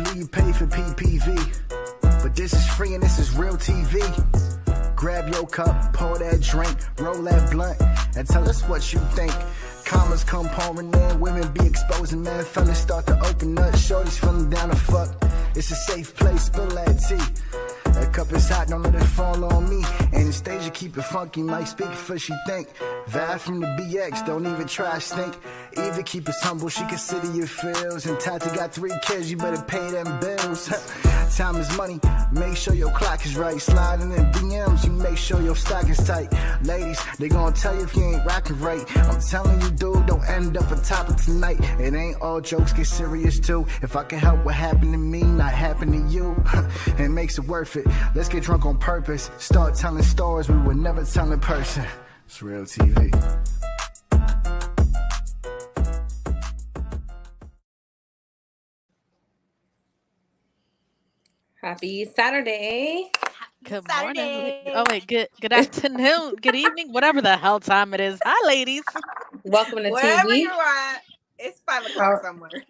Usually you pay for PPV, but this is free and this is real TV. Grab your cup, pour that drink, roll that blunt, and tell us what you think. Commas come pouring in, women be exposing, man. Fellas start to open up, shorties feeling down to fuck. It's a safe place, spill that tea. That cup is hot, don't let it fall on me. And the stage you keep it funky, might speak for she think. Vibe from the BX, don't even try stink. Even keep us humble, she consider your feels. And Tati got 3 kids, you better pay them bills. Time is money, make sure your clock is right. Sliding in DMs, you make sure your stock is tight. Ladies, they gonna tell you if you ain't rocking right. I'm telling you, dude, don't end up on top of tonight. It ain't all jokes, get serious too. If I can help what happened to me, not happen to you, it makes it worth it. Let's get drunk on purpose. Start telling stories we would never tell in person. It's real TV. Happy Saturday. Good morning. Oh wait, good afternoon, good evening, whatever the hell time it is. Hi, ladies. Welcome to Wherever TeaV. you're at, it's 5 o'clock somewhere.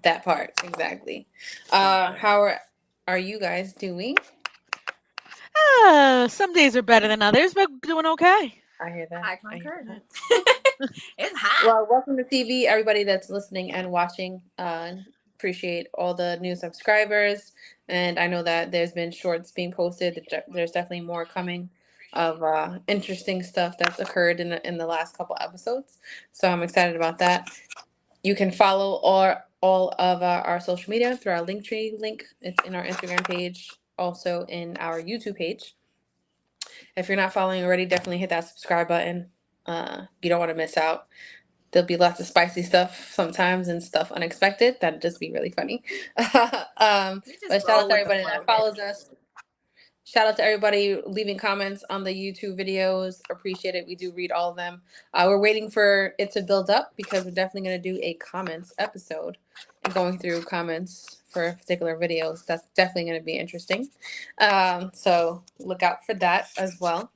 That part, exactly. How are you guys doing? Some days are better than others, but doing okay. I hear that. I concur. hear that. It's hot. Well, welcome to TeaV, everybody that's listening and watching. Appreciate all the new subscribers, and I know that there's been shorts being posted. There's definitely more coming of interesting stuff that's occurred in the last couple episodes. So I'm excited about that. You can follow all of our social media through our Linktree link. It's in our Instagram page, also in our YouTube page. If you're not following already, definitely hit that subscribe button. You don't want to miss out. There'll be lots of spicy stuff sometimes and stuff unexpected. That'd just be really funny. But shout out to everybody that follows us. Shout out to everybody leaving comments on the YouTube videos. Appreciate it. We do read all of them. We're waiting for it to build up because we're definitely going to do a comments episode and going through comments for particular videos. That's definitely going to be interesting. So look out for that as well.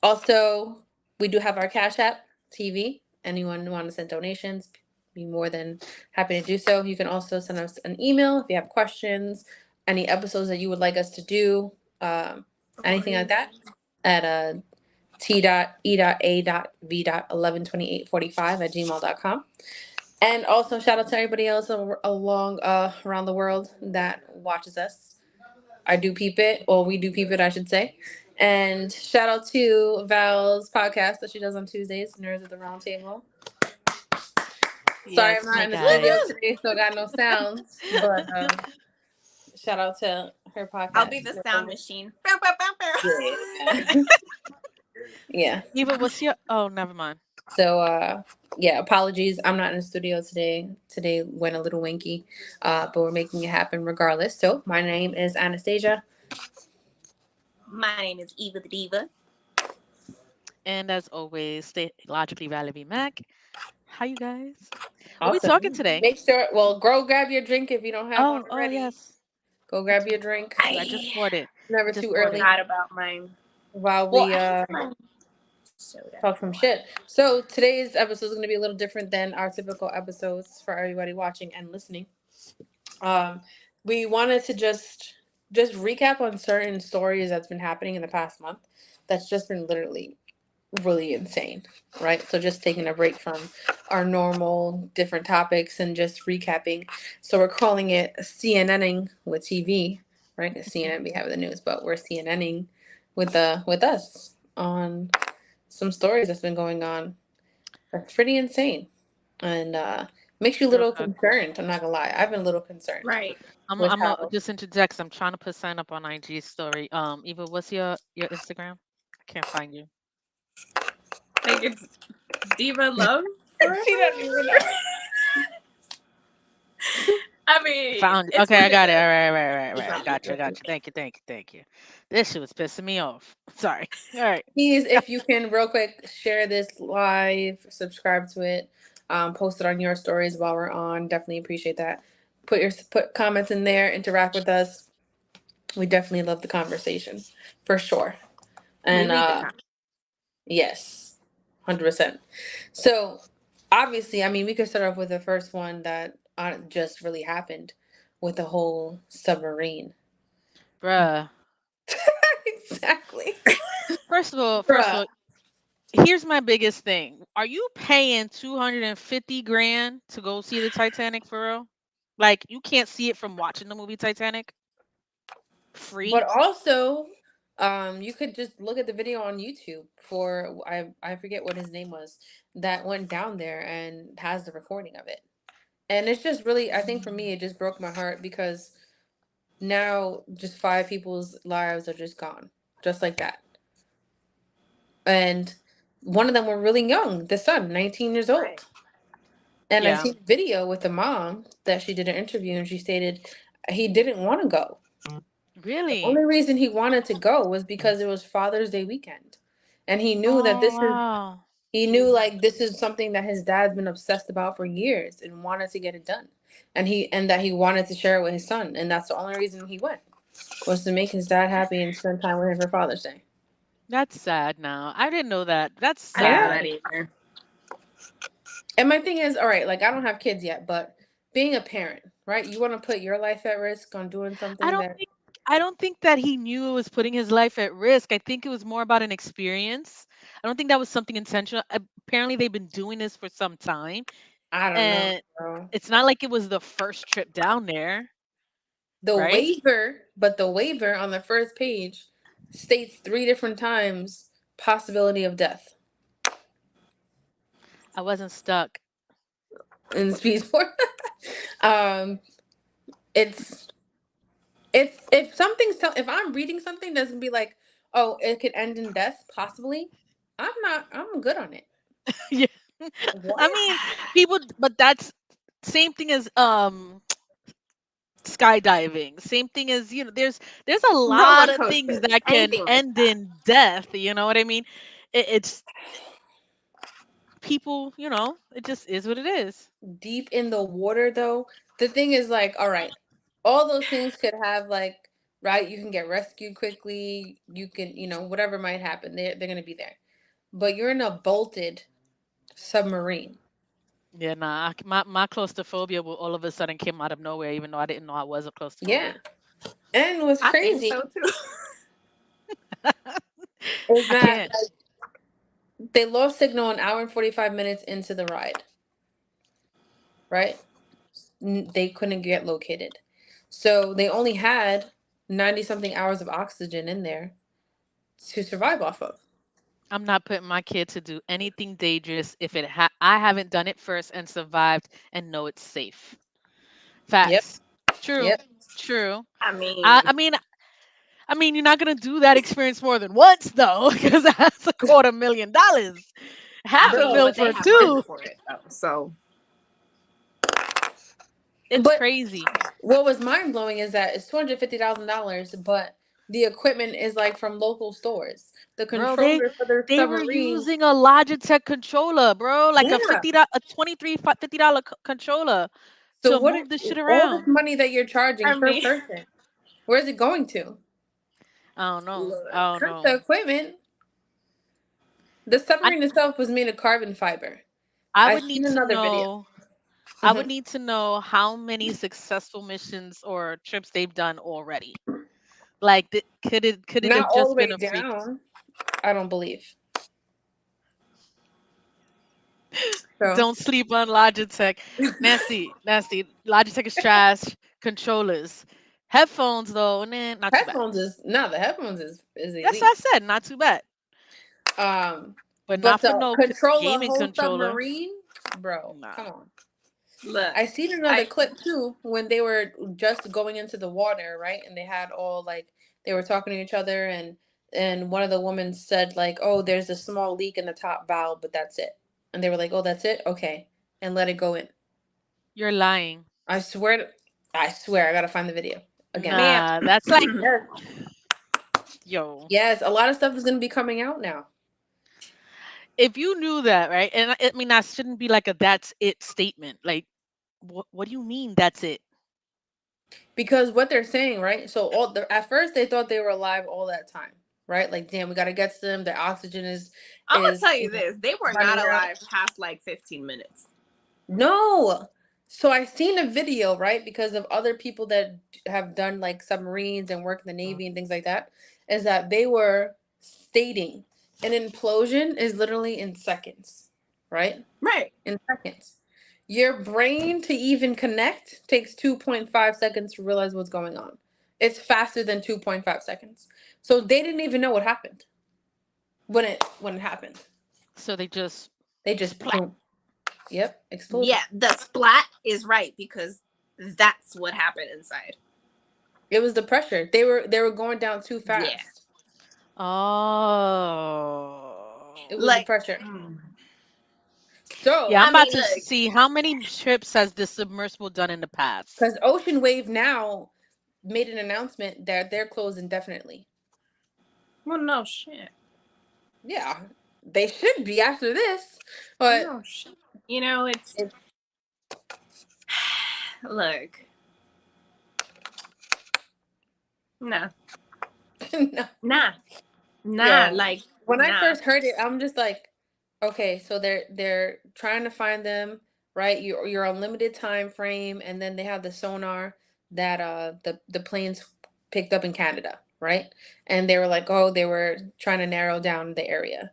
Also, we do have our Cash App, TeaV. Anyone want to send donations, be more than happy to do so. You can also send us an email if you have questions, any episodes that you would like us to do, anything like that, at T.E.A.V.112845@gmail.com. And also shout out to everybody else around the world that watches us. I do peep it, or we do peep it, I should say. And shout out to Val's podcast that she does on Tuesdays, Nerds at the Round Table. Sorry, I'm not in the studio today, so I got no sounds. But shout out to her podcast. I'll be the sound machine. Yeah. Eva, what's your? Oh, never mind. So yeah, apologies. I'm not in the studio today. Today went a little winky, but we're making it happen regardless. So my name is Anastasia. My name is Eva the Diva. And as always, stay logically Valerie Mac. How you guys? Awesome. What are we talking today? Make sure. Well, go grab your drink if you don't have one already. Oh yes. Go grab your drink. I just poured it. Never too early. Not about mine. While we talk some shit. So today's episode is going to be a little different than our typical episodes for everybody watching and listening. We wanted to just recap on certain stories that's been happening in the past month. That's just been literally really insane, right? So just taking a break from our normal different topics and just recapping. So we're calling it CNNING with TeaV, right? CNN, we have the news, but we're CNNING with us on some stories that's been going on. That's pretty insane, and makes you a little concerned. I'm not gonna lie, I've been a little concerned. Right. I'm just interject. I'm trying to put sign up on IG story. Eva, what's your Instagram? I can't find you. I think it's Diva Love. She doesn't even know. I mean, Found. Okay, I got it. All right. Gotcha. Thank you. This shit was pissing me off. Sorry. All right. Please, if you can, real quick, share this live, subscribe to it, post it on your stories while we're on. Definitely appreciate that. Put comments in there, interact with us. We definitely love the conversation for sure. And yes, 100%. So obviously, I mean, we could start off with the first one that just really happened with the whole submarine. Bruh. Exactly. First of Bruh. all, here's my biggest thing. Are you paying 250 grand to go see the Titanic for real? Like you can't see it from watching the movie Titanic But free? also, you could just look at the video on YouTube for I forget what his name was that went down there and has the recording of it. And it's just really, I think for me, it just broke my heart because now just five people's lives are just gone, just like that. And one of them were really young, the son, 19 years old. Right. And I Yeah. seen a video with the mom that she did an interview and she stated he didn't want to go. The only Really? reason he wanted to go was because it was Father's Day weekend. And he knew that Oh wow. he knew like this is something that his dad's been obsessed about for years and wanted to get it done. And that he wanted to share it with his son. And that's the only reason he went was to make his dad happy and spend time with him for Father's Day. That's sad now. I didn't know that. That's I didn't know Yeah. that sad. either. And my thing is, all right, like I don't have kids yet, but being a parent, right? You want to put your life at risk on doing I something don't that think I don't think that he knew it was putting his life at risk. I think it was more about an experience. I don't think that was something intentional. Apparently they've been doing this for some time I don't know, and bro. it's not like it was the first trip down there, right? The waiver on the first page states 3 different times possibility of death I wasn't stuck. in speed sport. um, it's if I'm reading something that's gonna be like, oh, it could end in death possibly. I'm good on it. Yeah. I What? mean, people but that's same thing as skydiving. Same thing as, there's a Roller lot of things coasters, that can anything like end that. in death, you know what I mean? It's people, it just is what it is. Deep in the water though, the thing is like, all right, all those things could have like, right, you can get rescued quickly, you can, whatever might happen, they're gonna be there. But you're in a bolted submarine. Yeah, nah, my claustrophobia will all of a sudden came out of nowhere, even though I didn't know I was a Yeah. claustrophobic. And what's I think crazy so too. is I that can't. they lost signal an hour and 45 minutes into the ride, right? They couldn't get located. So they only had 90 something hours of oxygen in there to survive off of. I'm not putting my kid to do anything dangerous if I haven't done it first and survived and know it's safe. Yep. Facts. True. Yep. True. I I, mean, I mean, I mean, you're not gonna do that experience more than once, though, because that's $250,000, half I a mean, mil but they for have money two. for it though. So It's But crazy, what was mind blowing is that it's $250,000, but the equipment is like from local stores. The bro. They controller for the they were submarine, using a Logitech controller, bro, like a yeah. $50 controller So to what? move this shit All this around. money that you're charging I per mean, person, where's it going to? I don't know. look, I don't Not the know. equipment. The I submarine itself was made of carbon fiber. I I would seen need to another video. know. I would Mhm. need to know how many successful missions or trips they've done already. Like, could it Not have all the just been way a freak? down. I don't believe. So Don't sleep on Logitech. Nasty, nasty. Logitech is trash. Controllers, headphones though, nah, not too bad. headphones is no, the headphones is That's what elite. I said. Not too bad, Um, but not but for to no control a gaming whole controller. submarine, bro, come Nah. on. look, I seen another I clip too when they were just going into the water, right? And they had all like they were talking to each other, and one of the women said like, "Oh, there's a small leak in the top valve, but that's it." And they were like, "Oh, that's it, okay," and let it go in. You're lying. I swear, I swear, I gotta find the video again. ma'am. Nah, that's like, Yes, yo. yes, a lot of stuff is gonna be coming out now If you knew that, right? And I mean, that shouldn't be like a "that's it" statement. Like, what do you mean that's it? because what they're saying, right? So at first they thought they were alive all that time, right? Like, damn, we gotta get to them. Their oxygen I'm gonna is tell you this: they were not running out. alive past like 15 minutes. No. So I seen a video, right, because of other people that have done like submarines and work in the Navy and things like that, is that they were stating an implosion is literally in seconds, right? Right. In seconds. Your brain to even connect takes 2.5 seconds to realize what's going on. It's faster than 2.5 seconds. So they didn't even know what happened when it happened. So they just They just splat. boom. Yep, exploded. Yeah, the splat is right because that's what happened inside. It was the pressure. They were going down too fast. Yeah. Oh. It was the Like, pressure. mm. So, Yeah, I'm I about mean, to look. see how many trips has this submersible done in the past. because Ocean Wave now made an announcement that they're closed indefinitely. Well, no shit. Yeah, they should be after this, but No shit. You know, it's look. Nah. no. Nah. Nah. Yo, Like, when I nah. first heard it, I'm just like, okay, so they're trying to find them, right? You're on limited time frame, and then they have the sonar that the planes picked up in Canada, right? And they were like, oh, they were trying to narrow down the area.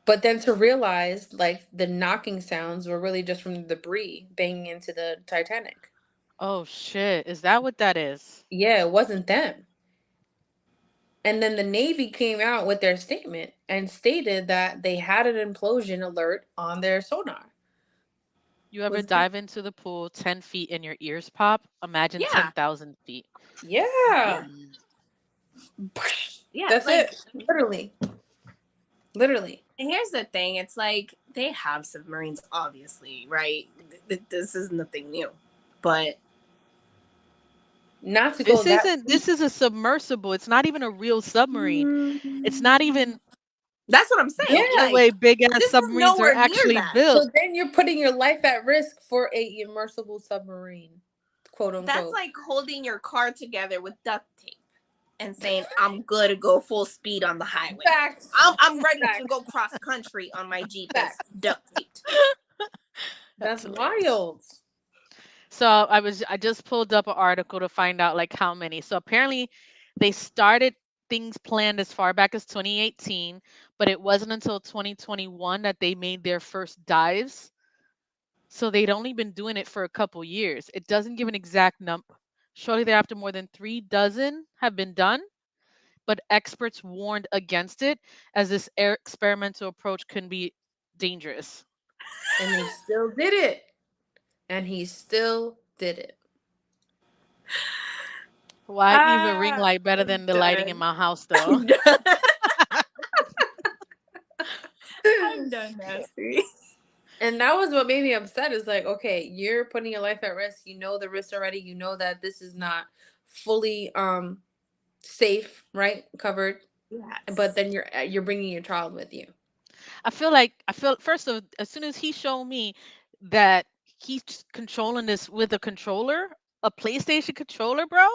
But then to realize, like, the knocking sounds were really just from the debris banging into the Titanic. Oh shit, is that what that is? Yeah, it wasn't them. And then the Navy came out with their statement and stated that they had an implosion alert on their sonar. You ever Was that? dive into the pool 10 feet and your ears pop? Imagine Yeah. 10,000 feet. Yeah. Yeah. Yeah. That's Like, it. Literally. Literally. and here's the thing. It's like they have submarines, obviously, right? This is nothing new. But Not to go This that isn't, deep. this is a submersible. It's not even a real submarine. It's not even, that's what I'm there's saying. no Yeah. Like, way big ass this is submarines are nowhere near actually that. built. So then you're putting your life at risk for a immersible submarine, quote That's unquote. like holding your car together with duct tape and saying, I'm good to go full speed on the highway. Facts. I'm ready Facts. to go cross country on my Jeep that's Facts. duct taped. That's hilarious. wild. So I just pulled up an article to find out like how many. So apparently they started things planned as far back as 2018, but it wasn't until 2021 that they made their first dives. So they'd only been doing it for a couple years. It doesn't give an exact number. Shortly thereafter, more than 3 dozen have been done, but experts warned against it as this experimental approach can be dangerous. And they still did it. And he still did it. Why even ring light better I'm than the lighting in done. my house though? I'm done. I'm done, nasty. And that was what made me upset. Is like, okay, you're putting your life at risk. You know the risk already. You know that this is not fully safe, right? Covered. But Yes. then you're bringing your child with you. I feel first of as soon as he showed me that he's controlling this with a controller, a PlayStation controller, bro,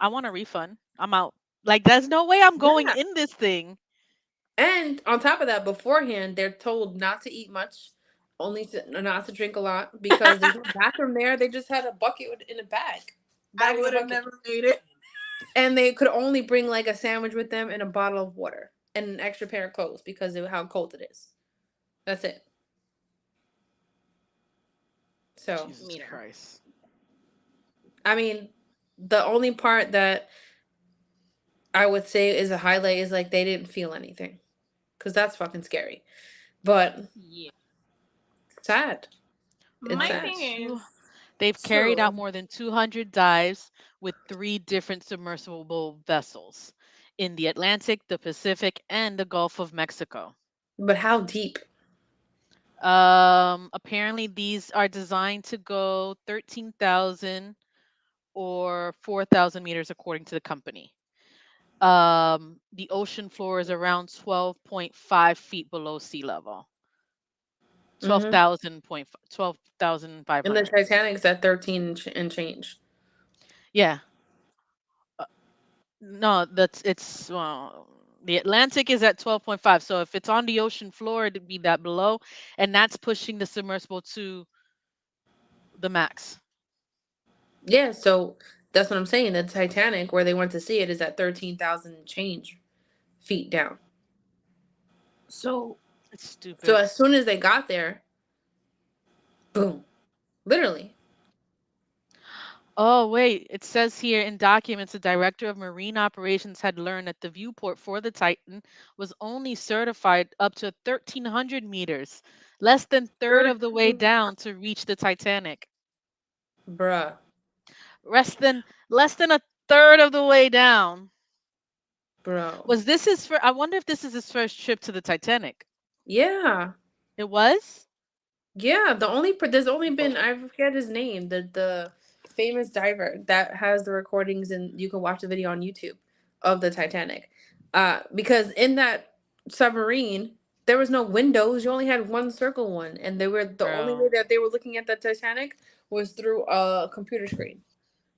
I want a refund. I'm out. Like there's no way I'm going Yeah. in this thing. And on top of that, beforehand, they're told not to eat much, only to not to drink a lot because there's no bathroom there. They just had a bucket in a bag, I bag in a would have bucket, never made it. and they could only bring like a sandwich with them and a bottle of water and an extra pair of clothes because of how cold it is. That's it. So, Jesus Meter. Christ. I mean, the only part that I would say is a highlight is like they didn't feel anything because that's fucking scary. But Yeah. sad. It's More My than sad. thing two is, they've carried out so more than 200 dives with 3 different submersible vessels in the Atlantic, the Pacific, and the Gulf of Mexico. But how deep? Apparently these are designed to go 13,000 or 4,000 meters according to the company. The ocean floor is around 12.5 feet below sea level. Mm-hmm. 12,500. And the Titanic's at 13 and change. Yeah. Uh, no, that's it's the Atlantic is at 12.5. So if it's on the ocean floor, it'd be that below, and that's pushing the submersible to The max. Yeah, so that's what I'm saying. The Titanic, where they went to see it, is at 13,000 change feet down. So It's So stupid. as soon as they got there, boom, literally. Oh, wait. It says here in documents the director of marine operations had learned that the viewport for the Titan was only certified up to 1,300 meters, less than third of the way down to reach the Titanic. Bruh, Less than a third of the way down. bro. Was this his first? I wonder if this is his first trip to the Titanic. Yeah. It was? Yeah, there's only been, I forget his name, the famous diver that has the recordings, and you can watch the video on YouTube of the Titanic. Because in that submarine there was no windows. You only had one circle one, and they were the only way Bro. that they were looking at the Titanic was through a computer screen.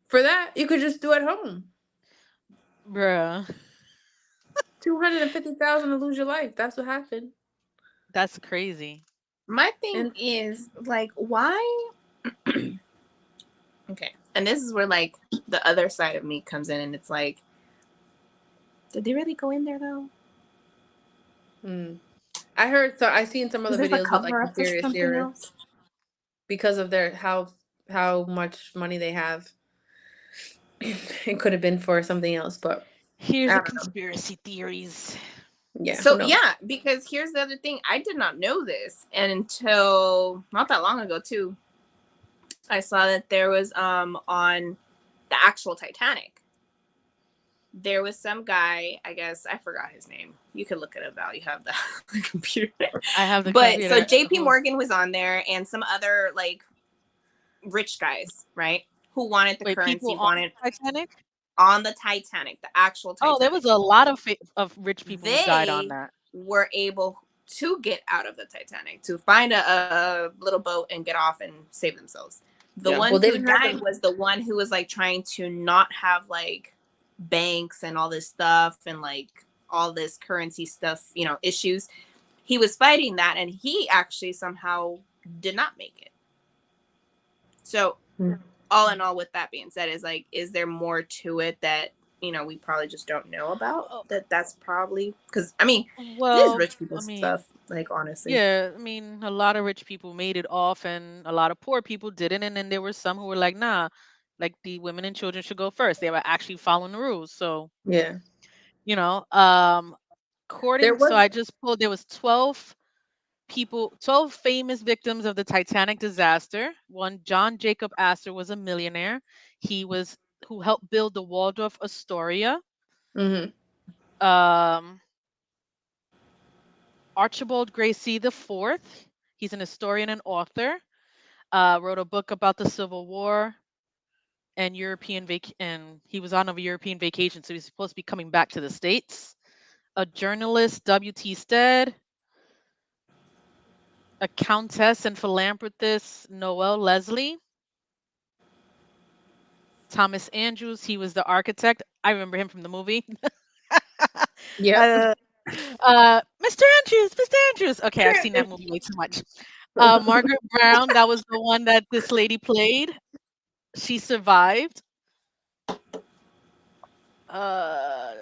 For that, you could just do at home. Bruh. 250,000 to lose your life. That's what happened. That's crazy. my thing And is like, why? Okay, and this is where like the other side of me comes in, and it's like, did they really go in there though? I heard, so I seen some Is other this a videos with like cover up for conspiracy something theorists else? because of their how much money they have. It could have been for something else, but Here's I the don't know. conspiracy theories. Yeah, who So knows? yeah, because here's the other thing. I did not know this, and until not that long ago too, I saw that there was on the actual Titanic. There was some guy, I guess I forgot his name. You could look it up now. You have the computer. I have the But so computer. JP Who? Morgan was on there and some other like rich guys, right? Who wanted the Wait, people currency, on wanted the Titanic? on the Titanic, the actual Oh, there was Titanic. a lot of rich people who died on They that. were able to get out of the Titanic, to find a little boat and get off and save themselves. The Yeah. one Well, they who didn't have died them. was the one who was like trying to not have like banks and all this stuff and like all this currency stuff, issues. He was fighting that and he actually somehow did not make it. So all in all, with that being said, is like, is there more to it that we probably just don't know about? Oh, That's probably because I mean, this is well, rich people I mean, stuff. Like honestly, yeah, I mean, a lot of rich people made it off, and a lot of poor people didn't. And then there were some who were like, "Nah, like the women and children should go first." They were actually following the rules. So, Yeah. you know, There according, so was. I just pulled. There was 12 famous victims of the Titanic disaster. One, John Jacob Astor, was a millionaire. He was who helped build the Waldorf Astoria. Mm-hmm. Um, Archibald Gracie IV. He's an historian and author. Wrote a book about the Civil War and and he was on a European vacation, so he's supposed to be coming back to the States. A journalist, W.T. Stead. A countess and philanthropist, Noel Leslie. Thomas Andrews, he was the architect. I remember him from the movie. Yep. uh, Mr. Andrews, Mr. Andrews. Okay, I've seen that movie way too much. Margaret Brown, that was the one that this lady played. She survived. Uh,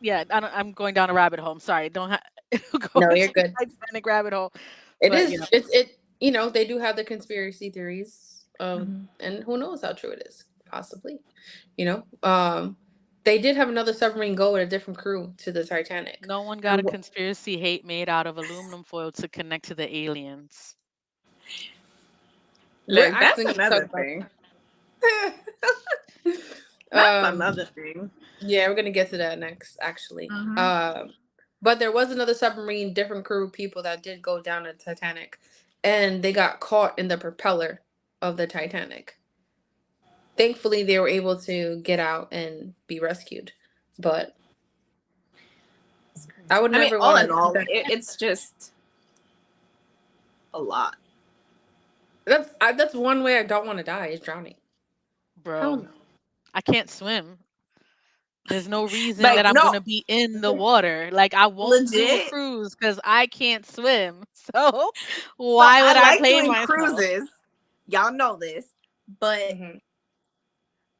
yeah, I'm going down a rabbit hole. I'm sorry. Don't go No, you're into the good. Titanic rabbit hole. It But is. It's it. They do have the conspiracy theories, and who knows how true it is. Possibly, you know. They did have another submarine go with a different crew to the Titanic, no one got and a conspiracy hate made out of aluminum foil to connect to the aliens. we're look, actually that's going to talk another about thing. That's that. another thing. Yeah, we're gonna get to that next, actually. Mm-hmm. But there was another submarine, different crew of people that did go down the Titanic, and they got caught in the propeller of the Titanic. Thankfully, they were able to get out and be rescued. But I would I mean, never all want in to. all, it's just a lot. That's one way I don't want to die is drowning. Hell Bro, no. I can't swim. There's no reason Like, that I'm no, gonna be in the water. Like I won't do a legit. cruise because I can't swim. So So why would I I like pay doing myself? cruises. Y'all know this. But Mhm.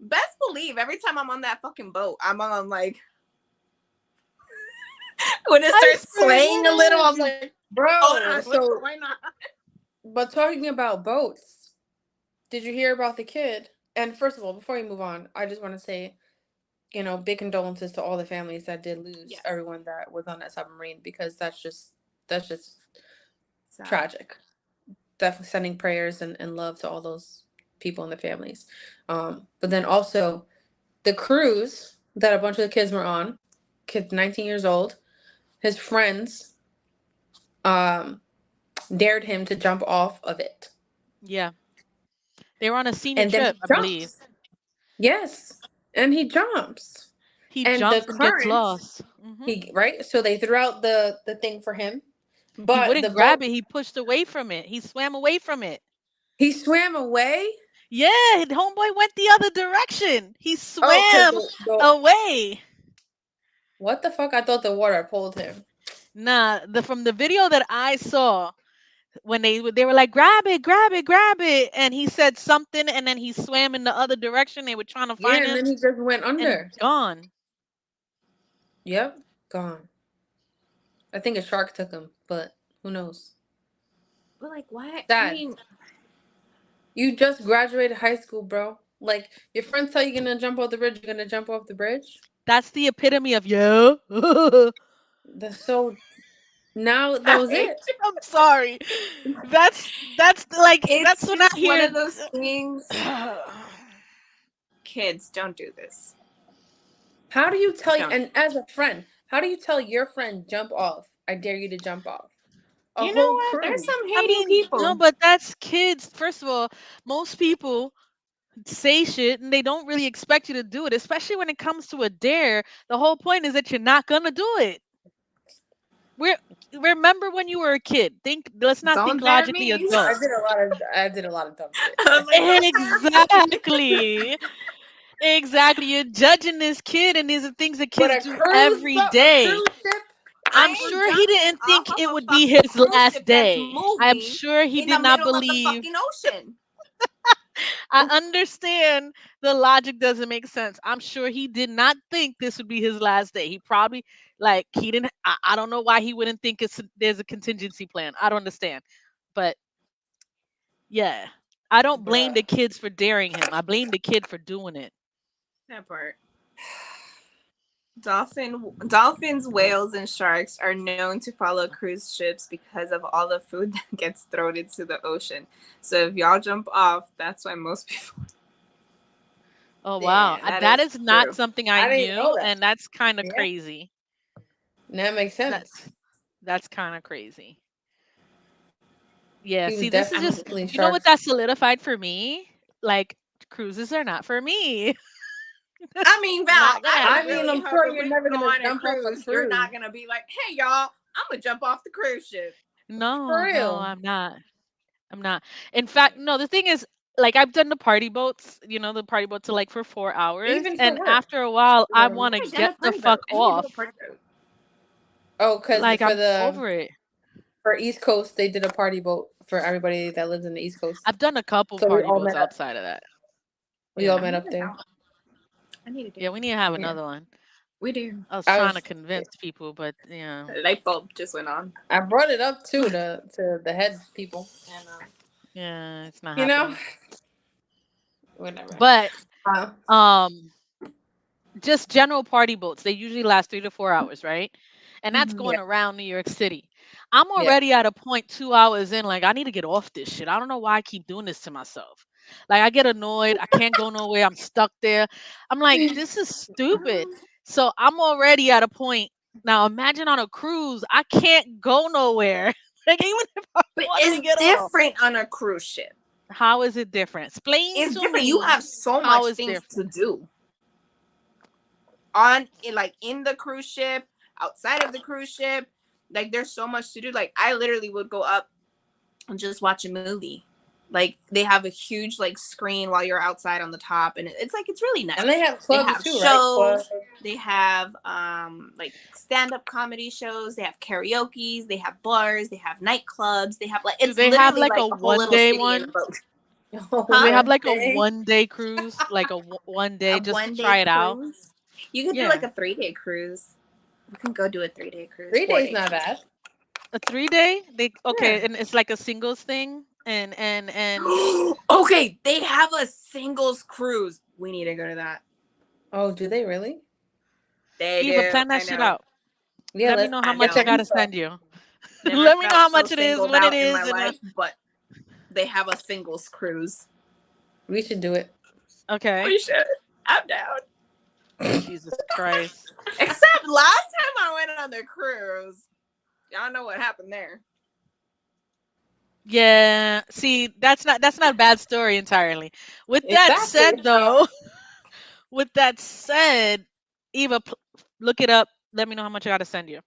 best believe every time I'm on that fucking boat, I'm on like when it I starts swear swaying a little, I'm yes. like, hold Bro, on, what's so going on? but talking about boats, did you hear about the kid? And first of all, before you move on, I just want to say, big condolences to all the families that did lose Yes. everyone that was on that submarine, because that's just Sad. tragic. Definitely sending prayers and love to all those people and the families. But then also the cruise that a bunch of the kids were on, kids 19 years old, his friends um dared him to jump off of it. Yeah. They were on a senior And then trip, he I believe. jumps. Yes. And he jumps. He And the jumps and gets currents, lost. right? So they threw out the thing for him, He but the wouldn't grab boat, it. He pushed away from it. He swam away from it. he swam away. Yeah, the homeboy went the other direction. He Oh, because swam away. what the fuck? I thought the water pulled him. Nah, from the video that I saw, when they were like, grab it, grab it, grab it, and he said something, and then he swam in the other direction. They were trying to Yeah, find and him, then he just went and under. gone. Yep, gone. I think a shark took him, but who knows? But like, why? I Sad. mean, You just graduated high school, bro. Like, your friends tell you you're gonna jump off the bridge, you're gonna jump off the bridge. That's the epitome of yo. That's so. Now that was I- it. I'm sorry. That's like it's that's when I just one hear. of those things. Kids, don't do this. How do you tell? Don't. And as a friend, how do you tell your friend jump off? I dare you to jump off a You know whole what? There's cruise. some I hating mean, no, people. but that's kids. First of all, most people say shit and they don't really expect you to do it, especially when it comes to a dare. The whole point is that you're not gonna do it. We're Remember when you were a kid. Let's not think Don't dare logically me. adult. I did a lot of dumb shit. I was like, don't dare me. Exactly. Exactly. You're judging this kid, and these are things that But kids do every a day. cruise ship, I'm I ain't sure he jumping didn't off think of it a would be fucking his cruise last ship that's day. I'm moving sure he in the did not middle of the believe. fucking ocean. I understand the logic doesn't make sense. I'm sure he did not think this would be his last day. He probably, like, he didn't. I don't know why he wouldn't think there's a contingency plan. I don't understand. But yeah, I don't blame the bruh. kids for daring him. I blame the kid for doing it. That part. Dolphins, whales, and sharks are known to follow cruise ships because of all the food that gets thrown into the ocean. So if y'all jump off, that's why most people. Oh wow, Yeah, that that is is not true. something I I didn't knew, know that. and that's kind of Yeah, crazy. that makes That's sense. that's kind of crazy. Yeah, He was see, this is I mean, just, definitely you know what sharks. that solidified for me? Like, cruises are not for me. Val, Not gonna I I happen. mean, really I'm hope sure if you're we never go gonna on a jump off a cruise, you're cruise. not gonna be like, "Hey, y'all, I'm gonna jump off the cruise ship." For No, no, real. I'm not. I'm not. In fact, no, the thing is, like, I've done the party boats, the party boats are like for 4 hours. Even for And work. after a while, I Um, want to I done get a the party fuck boat. I need to do off. a party boat. oh, because Like, I'm over it. for East Coast, they did a party boat for everybody that lives in the East Coast. I've done a couple So we party all boats met up. outside of that. We all Yeah. met up there. I need to do Yeah, it. we need to have Yeah, another one. We do. I was I trying to was. convince people, but A light bulb just went on. I brought it up too to the head people, and yeah, it's not you know, happening. whatever. But Uh, um just general party boats. They usually last 3 to 4 hours, right? And that's Mhm. going yeah, around New York City. I'm yeah. already at a point 2 hours in, like, I need to get off this shit. I don't know why I keep doing this to myself. Like, I get annoyed. I can't go nowhere. I'm stuck there. I'm like, this is stupid. So I'm already at a point. Now imagine on a cruise, I can't go nowhere. Like, even if I But wanted to it's get off. different on a cruise ship. How is it different? Explain It's to different. You have me so how much it's things to different. do like in the cruise ship, outside of the cruise ship. Like there's so much to do. Like I literally would go up and just watch a movie. Like they have a huge like screen while you're outside on the top, and it's like it's really nice. And they have They clubs have too, shows. right? Clubs. They have like stand-up comedy shows. They have karaoke's. They have bars. They have nightclubs. They have like Do it's they have literally like like a a whole little 1-day city in a one? boat. Oh, Do they have like a day. 1-day cruise, like a 1-day A just to 1 day try it out? cruise. You can do Yeah. like a 3-day cruise. You can go do a 3-day cruise. 3 4 days days. not bad. A 3-day? Okay, Yeah. and it's like a singles thing, and Okay, they have a singles cruise. We need to go to that. Oh, do they really? They Eva, do. plan that I shit know. out. Yeah, Let me let's know how I much know. I gotta check send you. Never Let me know how felt much so it is, singled when it out in is, my and life, but they have a singles cruise. We should do it. okay. We should. I'm down. Jesus Christ. Except last time I went on the cruise, y'all know what happened there. Yeah. See, that's not a bad story entirely. With that Exactly. said, though, with that said, Eva, look it up. Let me know how much I gotta send you.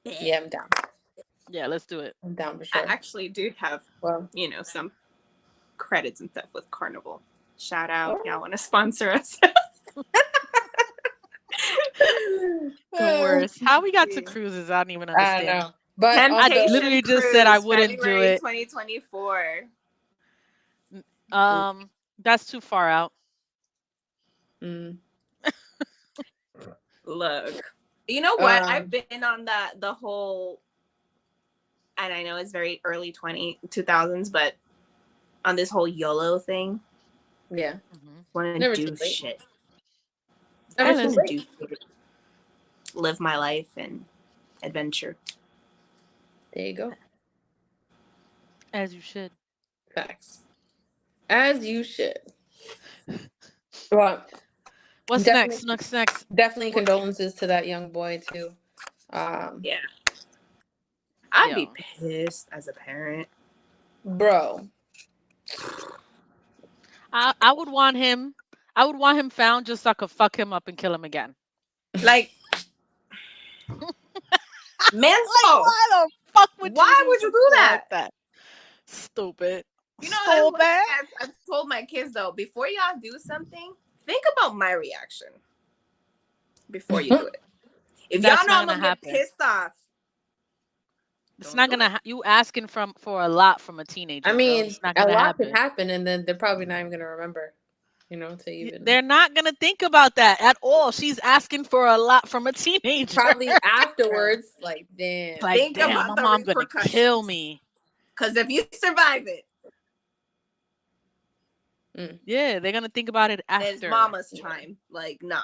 Yeah, I'm down. Yeah, let's do it. I'm down for I sure. actually do have, Well, some credits and stuff with Carnival. Shout out, Oh. y'all want to sponsor us? The worst. How we got to cruises, I don't even I understand. don't know. But I Temptation literally Cruise, just said I wouldn't do February it. 2024. That's too far out. mm, Look, you know what? I've Um, been on the whole, and I know it's very early 2000s, but on this whole YOLO thing, yeah. want to Never do too late. shit. Never I too just want late. to do shit. Live my life and adventure. There you go. As you should. Facts. As you should. Well, What's definitely, next? definitely condolences to that young boy too. Yeah. I'd Yo. be pissed as a parent. Bro. I would want him. I would want him found just so I could fuck him up and kill him again. Like, man, so Why the fuck would why you would you do that? like that? Stupid. You know, So that's one bad. thing I've told my kids though. Before y'all do something, think about my reaction before you do it. If That's y'all know not I'm gonna gonna get happen. pissed off, It's don't not do gonna. You asking for a lot from a teenager. I mean, bro. It's not a gonna lot happen. could happen and then they're probably not even gonna remember, to even They're not gonna think about that at all. She's asking for a lot from a teenager. probably afterwards, like, damn. Like, think damn, about my the mom gonna repercussions. kill me. Because if you survive it, Yeah, they're gonna think about it after. it's mama's time. Like, no,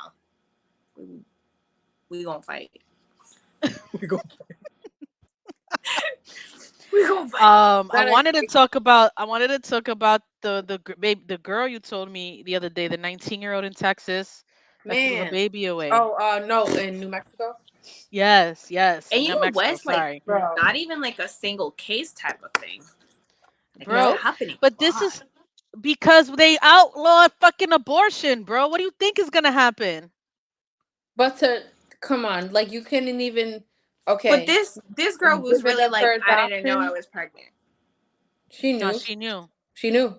we gonna fight. We gonna fight. We gonna fight. I wanted to talk about the girl you told me the other day, the 19-year-old in Texas that threw her Man. baby away. Oh, no, in New Mexico? Yes. And you New know Mexico, what's like, sorry. Bro. not even like a single case type of thing. Like, Bro, it's happening. but this is because they outlawed fucking abortion, bro. What do you think is gonna happen? But come on, like you couldn't even okay. But this girl was give it really up like, for I didn't know I adoption. was pregnant. She knew. No, she knew. She knew.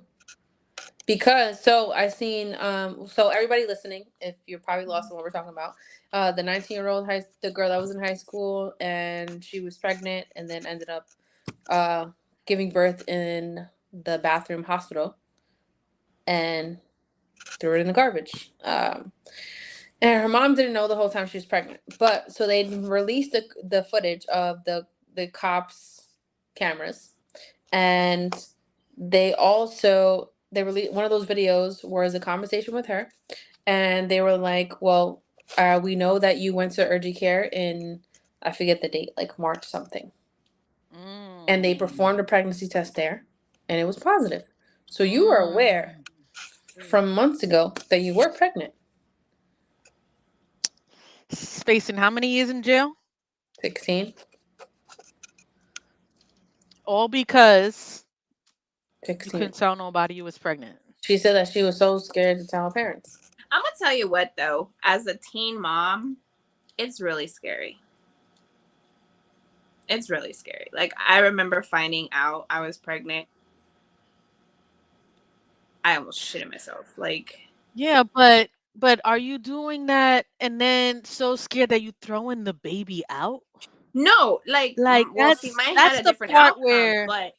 Because so I seen so everybody listening, if you're probably lost on what we're talking about, the 19-year-old the girl that was in high school and she was pregnant and then ended up giving birth in the bathroom hospital and threw it in the garbage. And her mom didn't know the whole time she was pregnant. But so they released the footage of the cops' cameras, and they released one of those videos was a conversation with her, and they were like, "Well, we know that you went to urgent care in I forget the date, like March something, and they performed a pregnancy test there, and it was positive. So you were aware from months ago that you were pregnant." Facing how many years in jail? 16. All because 16. you couldn't tell nobody you was pregnant. She said that she was so scared to tell her parents. I'm gonna tell you what though, as a teen mom, it's really scary. It's really scary. Like, I remember finding out I was pregnant I almost shitted myself. Like, Yeah, but are you doing that and then so scared that you throwing the baby out? no, like, Like well, see, mine had that's a the different part outcome, where but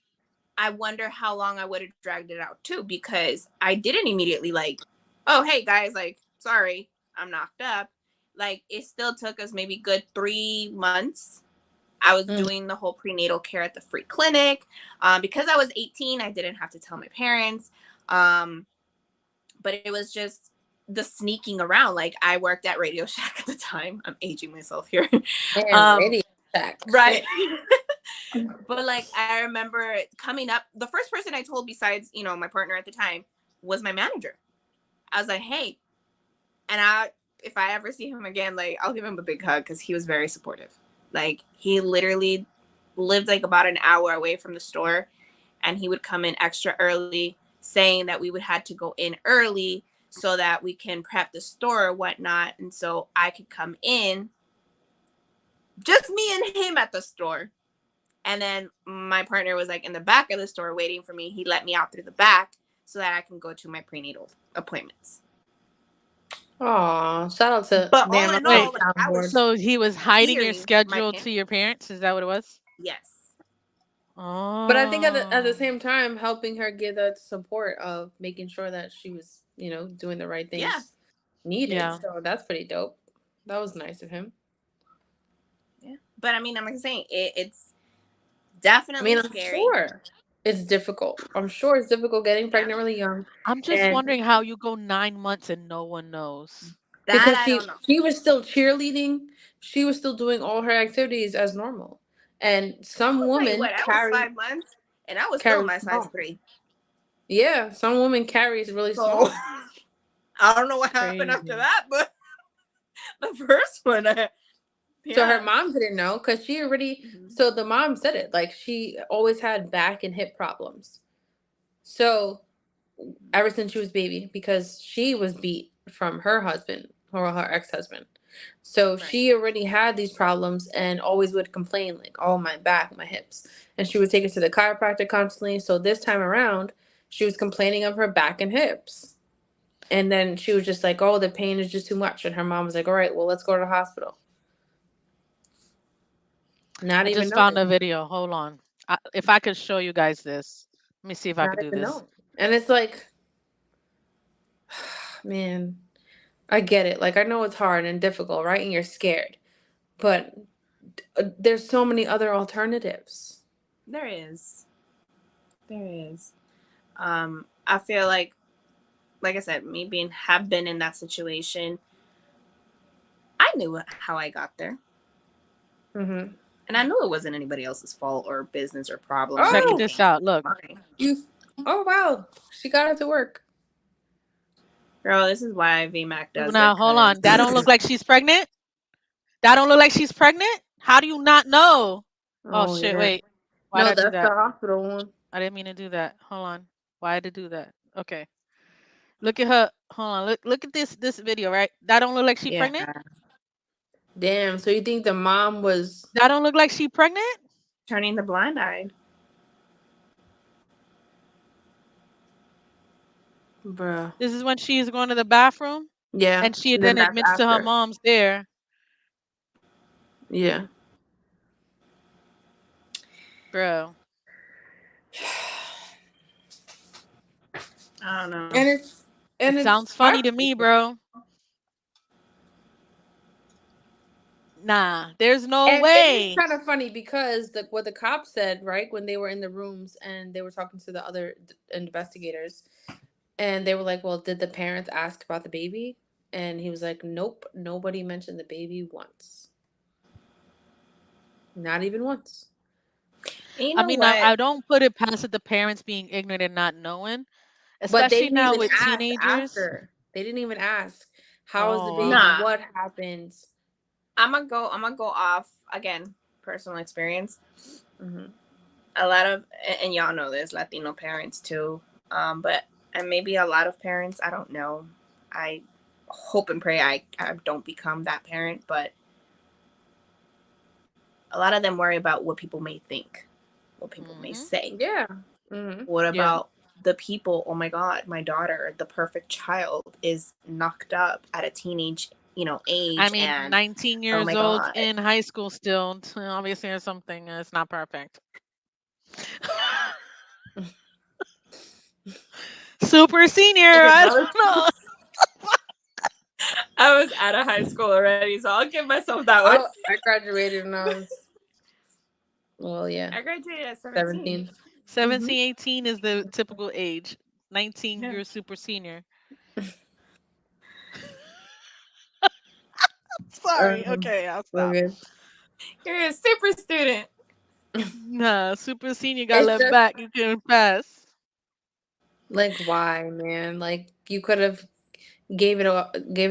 I wonder how long I would have dragged it out too, because I didn't immediately like, oh, hey guys, like, sorry, I'm knocked up. Like, it still took us maybe good 3 months. I was Mm. doing the whole prenatal care at the free clinic. Because I was 18, I didn't have to tell my parents. But it was just the sneaking around. Like, I worked at Radio Shack at the time. I'm aging myself here. Damn, Radio Shack. Right. Shit. But like, I remember coming up, the first person I told besides, my partner at the time was my manager. I was like, hey, and if I ever see him again, like, I'll give him a big hug, because he was very supportive. Like, he literally lived like about an hour away from the store, and he would come in extra early, saying that we would have to go in early so that we can prep the store or whatnot, and so I could come in, just me and him at the store. And then my partner was like in the back of the store waiting for me. He let me out through the back so that I can go to my prenatal appointments. Aw, shout out to But all damn, I in love wait, all, the like, I soundboard. was so he was hiding your fearing my schedule to parents. your parents? Is that what it was? Yes. But I think at the Oh. same time, helping her give that support of making sure that she was, doing the right Yeah. things needed. Yeah. So that's pretty dope. That was nice of him. Yeah. But I mean, I'm like saying, it's I definitely mean, I'm scary. sure it's difficult. I'm sure it's difficult getting Yeah. pregnant really young, I'm just and wondering how you go 9 months and no one knows. That because I she don't know. she was still cheerleading, she was still doing all her activities as normal, and some I'll tell you woman what, I was carry 5 months and I was still in carries my size small. 3. Yeah, some woman carries really So small. I don't know what happened after Crazy. that, but the first one, So her yeah. mom didn't know because she already. Mhm. So the mom said it, like, she always had back and hip problems. So ever since she was baby, because she was beat from her husband or her ex-husband, so Right. she already had these problems and always would complain like, "Oh, my back, my hips," and she would take it to the chiropractor constantly. So this time around, she was complaining of her back and hips, and then she was just like, "Oh, the pain is just too much," and her mom was like, "All right, well, let's go to the hospital." Not I even just found knowing. a video. Hold on. If I could show you guys this. Let me see if I Not could do even this. knowing. And it's like, man, I get it. Like, I know it's hard and difficult, right? And you're scared. But there's so many other alternatives. There is. There is. I feel like I said, me being have been in that situation, I knew how I got there. Mm-hmm. And I knew it wasn't anybody else's fault or business or problem or Check Oh, this anything. out. Look. Mine. oh, wow. She got it to work. Girl, this is why VMAC does it, Now, hold because on. That don't look like she's pregnant? That don't look like she's pregnant? How do you not know? Oh, Oh, shit. yeah. Wait. Why'd No, I do that's the that? hospital one. I didn't mean to do that. Hold on. Why did I do that? Okay. Look at her. Hold on. Look at this video, right? That don't look like she yeah, pregnant? Damn. So you think the mom was. That don't look like she pregnant? turning the blind eye. Bruh. This is when she's going to the bathroom Yeah. and she And then then that's admits to her after. mom's there. Yeah. Bro. I don't know. And it's. It And sounds it's funny to me, bro. Nah, there's no And it is way. kind of funny because what the cops said, right, when they were in the rooms and they were talking to the other investigators, and they were like, "Well, did the parents ask about the baby?" And he was like, "Nope, nobody mentioned the baby once. Not even once." And you I know mean, what? I don't put it past it the parents being ignorant and not knowing, But they especially didn't now even with ask teenagers. after. They didn't even ask, "How is the Oh, baby? wow. Nah. What happens?" I'm gonna go off again, personal experience. Mm-hmm. A lot of, and y'all know this, Latino parents too. But and maybe a lot of parents, I don't know. I hope and pray I don't become that parent, but a lot of them worry about what people may think, what people may Mm-hmm. say. Yeah. Mm-hmm. What Yeah. about the people, oh my God, my daughter, the perfect child, is knocked up at a teenage, age. I mean, And 19 oh years my old God. in high school still. Obviously, there's something that's not perfect. Super senior. I don't know. I was out of high school already, so I'll give myself that one. I graduated when I was, well, yeah, I graduated at 17. 17, 18 is the typical age. 19, Yeah. you're a super senior. Sorry. Okay, I'll we're stop. good. You're a super student. Nah, super senior got It's left just back. You couldn't pass. like, why, man? Like, you could have gave it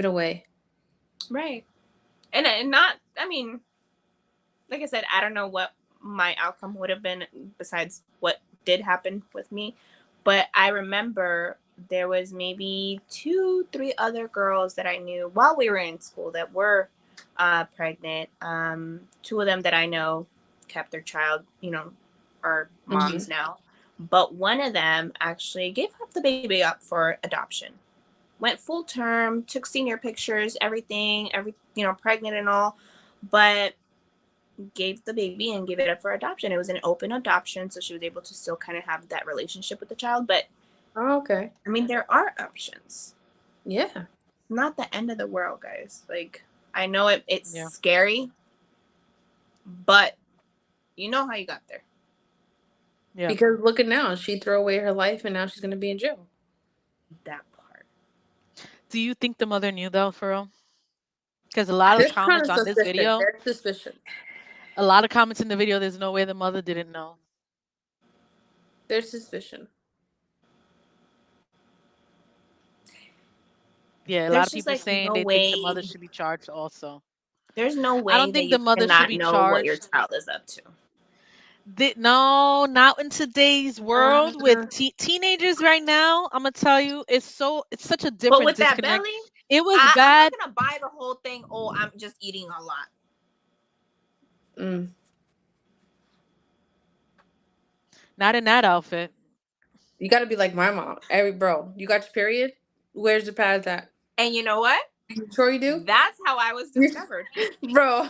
away. Right. And not, I mean, like I said, I don't know what my outcome would have been besides what did happen with me. But I remember there was maybe 2-3 other girls that I knew while we were in school that were pregnant. 2 of them that I know kept their child, are moms now. But one of them actually gave up the baby up for adoption. Went full term, took senior pictures, everything, pregnant and all, but gave the baby and gave it up for adoption. It was an open adoption, so she was able to still kind of have that relationship with the child. But Oh, okay. I mean, there are options. Yeah. Not the end of the world, guys. Like, I know it's Yeah. scary, but you know how you got there. Yeah. Because look at now, she threw away her life and now she's gonna be in jail. That part. Do you think the mother knew though, for real? Because a lot of There's kind comments of on this suspicion. video, There's suspicion. a lot of comments in the video, there's no way the mother didn't know. There's suspicion. Yeah, a There's lot of just people like saying no they think the way. mother should be charged also. There's no I way don't that think you the mother should cannot be know what your charged. child is up to. No, not in today's world with teenagers right now. I'm gonna tell you, it's such a But different with that disconnect. belly, It was I'm bad. not gonna buy the whole thing. Oh, I'm just eating a lot. Not in that outfit. You gotta be like my mom. Bro, you got your period? Where's the pads at? And you know what? You sure you do? That's how I was discovered. Bro,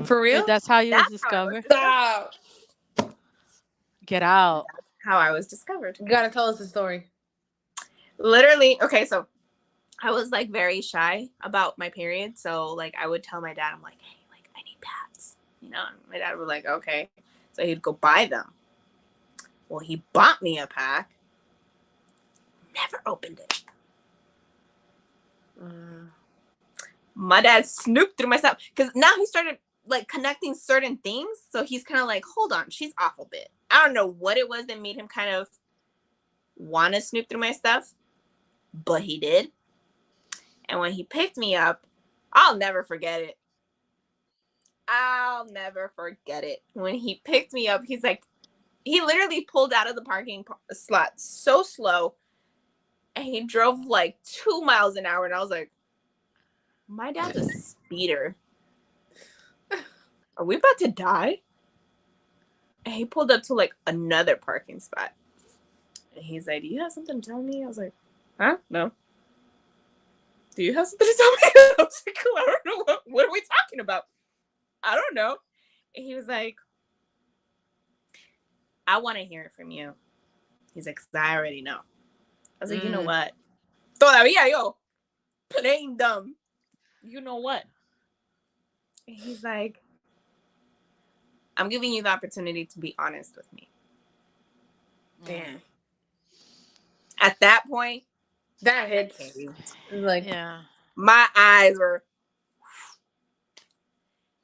for real? That's how you was That's how I was discovered. discovered. Stop. Get out. That's how I was discovered. You gotta tell us the story. Literally, okay, so I was like very shy about my period. So like I would tell my dad, I'm like, hey, like I need pads. And my dad would like, okay. So he'd go buy them. Well, he bought me a pack. Never opened it. My dad snooped through my stuff because now he started like connecting certain things. So he's kind of like, hold on, she's off a bit. I don't know what it was that made him kind of want to snoop through my stuff, but he did. And when he picked me up, I'll never forget it. I'll never forget it. When he picked me up, he's like, he literally pulled out of the parking slot so slow, and he drove like 2 miles an hour. And I was like, my dad's a speeder. Are we about to die? And he pulled up to like another parking spot. And he's like, do you have something to tell me? I was like, huh? No. Do you have something to tell me? I was like, cool, I don't know. What are we talking about? I don't know. And he was like, I want to hear it from you. He's like, 'cause I already know. I was like, you know what? Todavía yo. Plain dumb. You know what? And he's like, I'm giving you the opportunity to be honest with me. Damn. At that point, That hits. Like, Yeah. my eyes were.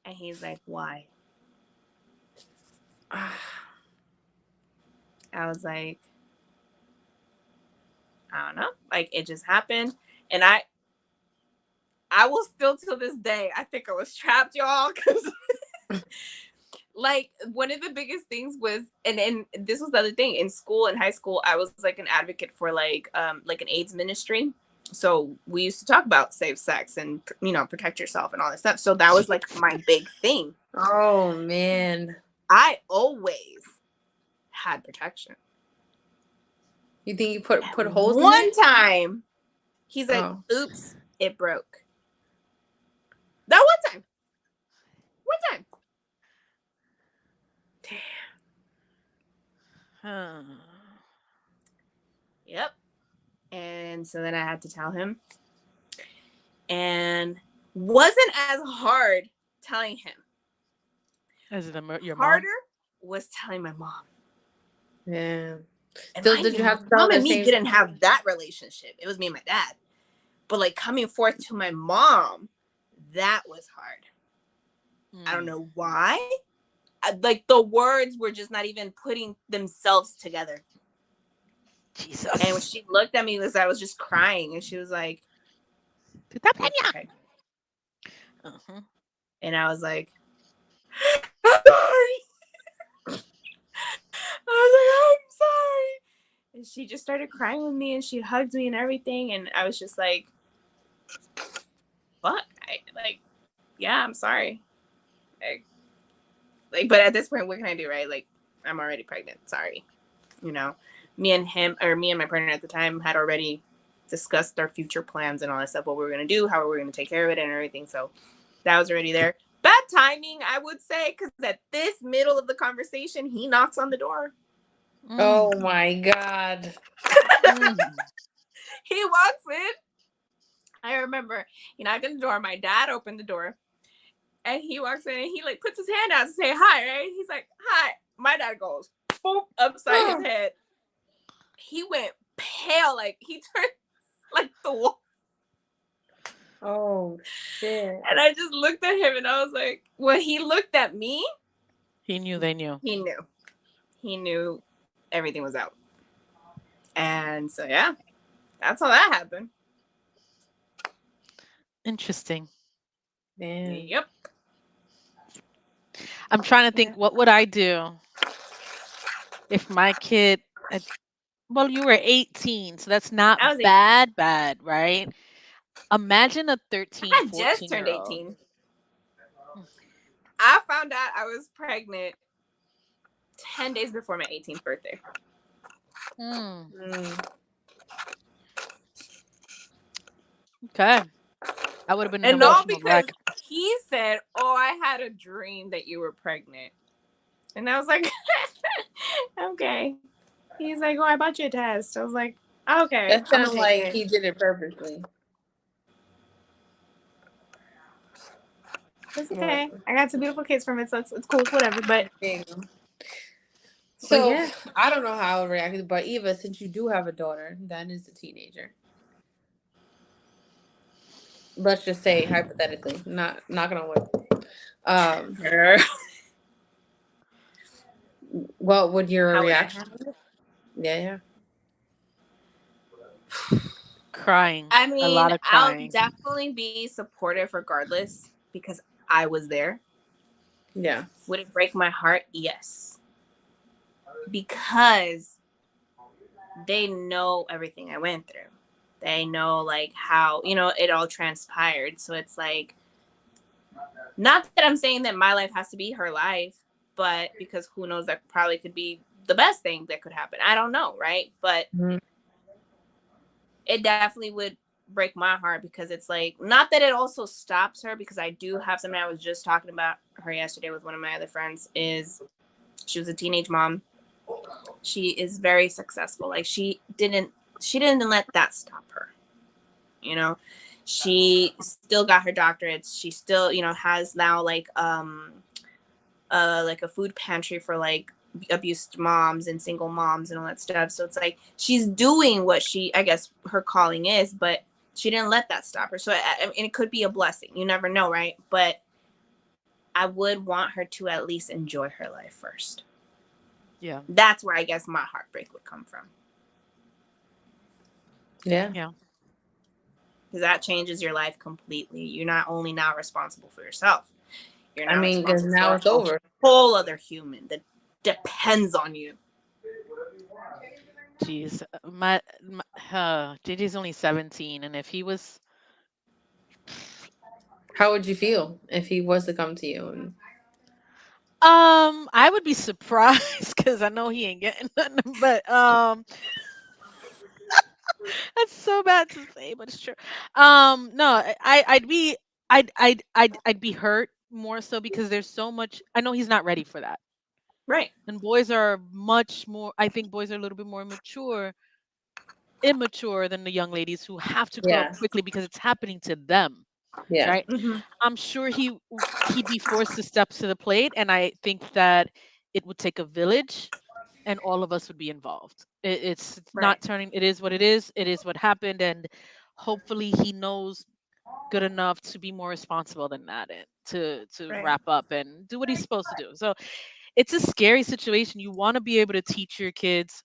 And he's like, why? I was like, I don't know. Like, it just happened. And I will still to this day, I think I was trapped, y'all. Because, like, one of the biggest things was, and this was the other thing, in school, in high school, I was, like, an advocate for, like an AIDS ministry. So we used to talk about safe sex and, protect yourself and all this stuff. So that was, like, my big thing. oh, man. I always had protection. You think you put At holes in one it? time, he's like, Oh. oops, it broke. That one time. One time. Huh. Yep. And so then I had to tell him. And wasn't as hard telling him. Is it your Harder mom? was telling my mom. Yeah. And Still, mind did you, you have to my tell mom the and me same? didn't have that relationship. It was me and my dad. But like coming forth to my mom, that was hard. I don't know why. Like the words were just not even putting themselves together. Jesus. And when she looked at me, I was just crying, and she was like, okay. Uh-huh. And I was like, I'm sorry. I'm sorry. And she just started crying with me, and she hugged me and everything. And I was just like, fuck. Yeah, I'm sorry. But at this point, what can I do, right? Like, I'm already pregnant. Sorry. You know, me and my partner at the time had already discussed our future plans and all that stuff, what we were going to do, how we were going to take care of it and everything. So that was already there. Bad timing, I would say, because at this middle of the conversation, he knocks on the door. Oh my God. He walks in. I remember he knocked on the door. My dad opened the door. And he walks in and he like puts his hand out to say hi, right? He's like, hi. My dad goes, boop, upside his head. He went pale, like he turned like the wall. Oh shit. And I just looked at him and I was like, when he looked at me, he knew they knew. He knew everything was out. And so yeah, that's how that happened. Interesting. Damn. Yep. I'm trying to think, what would I do if my kid well, you were 18, so that's not bad, right? Imagine a 13, I 14 just turned year old. 18. I found out I was pregnant 10 days before my 18th birthday. Okay. I would have been an And all emotional because wreck. he said, oh, I had a dream that you were pregnant. And I was like, okay. He's like, oh, I bought you a test. I was like, okay. That sounds like he did it purposely. It's okay. I got 2 beautiful kids from it, so it's cool, whatever. But so yeah. I don't know how I would react, but Eva, since you do have a daughter that is a teenager, let's just say hypothetically, not gonna wood. What would your reaction? Yeah. Crying. I mean, a lot of crying. I'll definitely be supportive regardless because I was there. Yeah. Would it break my heart? Yes. Because they know everything I went through. They know like how, it all transpired. So it's like, not that I'm saying that my life has to be her life, but because who knows, that probably could be the best thing that could happen. I don't know, right? But it definitely would break my heart because it's like, not that it also stops her, because I do have something. I was just talking about her yesterday with one of my other friends. Is she was a teenage mom. She is very successful. Like she didn't let that stop her. She still got her doctorates. She still, has now like a food pantry for like abused moms and single moms and all that stuff. So it's like she's doing what I guess her calling is, but she didn't let that stop her. So and it could be a blessing. You never know, right? But I would want her to at least enjoy her life first. Yeah. That's where I guess my heartbreak would come from. Yeah. Because that changes your life completely. You're not only now responsible for yourself. You're now because now it's over. A whole other human that depends on you. Jeez, JJ's only 17, and if he was, how would you feel if he was to come to you? I would be surprised because I know he ain't getting nothing. But That's so bad to say, but it's true. No, I'd be hurt more so because there's so much. I know he's not ready for that, Right. and boys are much more. I think boys are a little bit more immature than the young ladies who have to grow up Yeah. quickly because it's happening to them, Yeah. right? Hmm. I'm sure he'd be forced to step to the plate, and I think that it would take a village, and all of us would be involved. It's not Right. turning. It is what it is. It is what happened, and hopefully he knows good enough to be more responsible than that, and to Right. wrap up and do what he's supposed to do. So it's a scary situation. You want to be able to teach your kids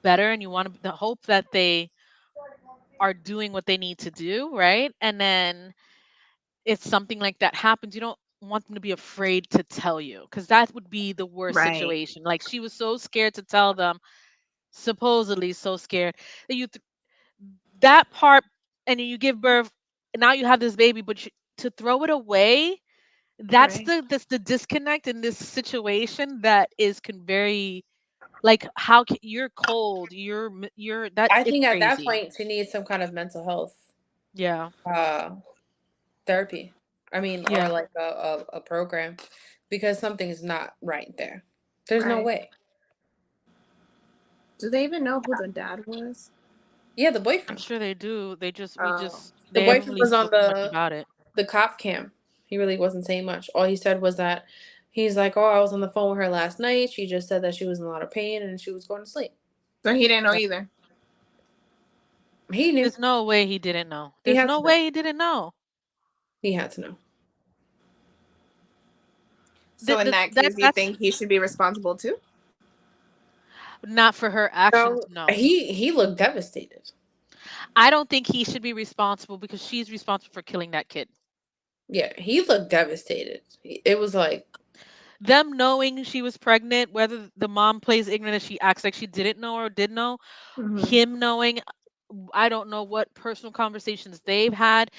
better, and you want to hope that they are doing what they need to do, right? And then if something like that happens, you don't want them to be afraid to tell you, because that would be the worst Right. situation. Like she was so scared to tell them, supposedly so scared that that part, and then you give birth, and now you have this baby, but to throw it away, Right. that's the disconnect in this situation that is very, like, you're cold, you're that I it's think at that crazy. point she needs some kind of mental health Yeah, uh therapy. I mean, or yeah. like a program, because something's not right there. There's no Right. way. Do they even know who the dad was? Yeah, the I'm boyfriend. sure they do. Oh. The They haven't boyfriend really was on spoken much about it. the cop cam. He really wasn't saying much. All he said was that he's like, "Oh, I was on the phone with her last night. She just said that she was in a lot of pain and she was going to sleep." So he didn't know Right. either. He knew. There's no way he didn't know. He There's had no to know. way he didn't know. He had to know. So in that case, you That's think he should be responsible too? not for her actions. So No, he looked devastated. I don't think he should be responsible because she's responsible for killing that kid. Yeah, he looked devastated. It was like, Them knowing she was pregnant, whether the mom plays ignorant and she acts like she didn't know or did know, Hmm. him knowing, I don't know what personal conversations they've had.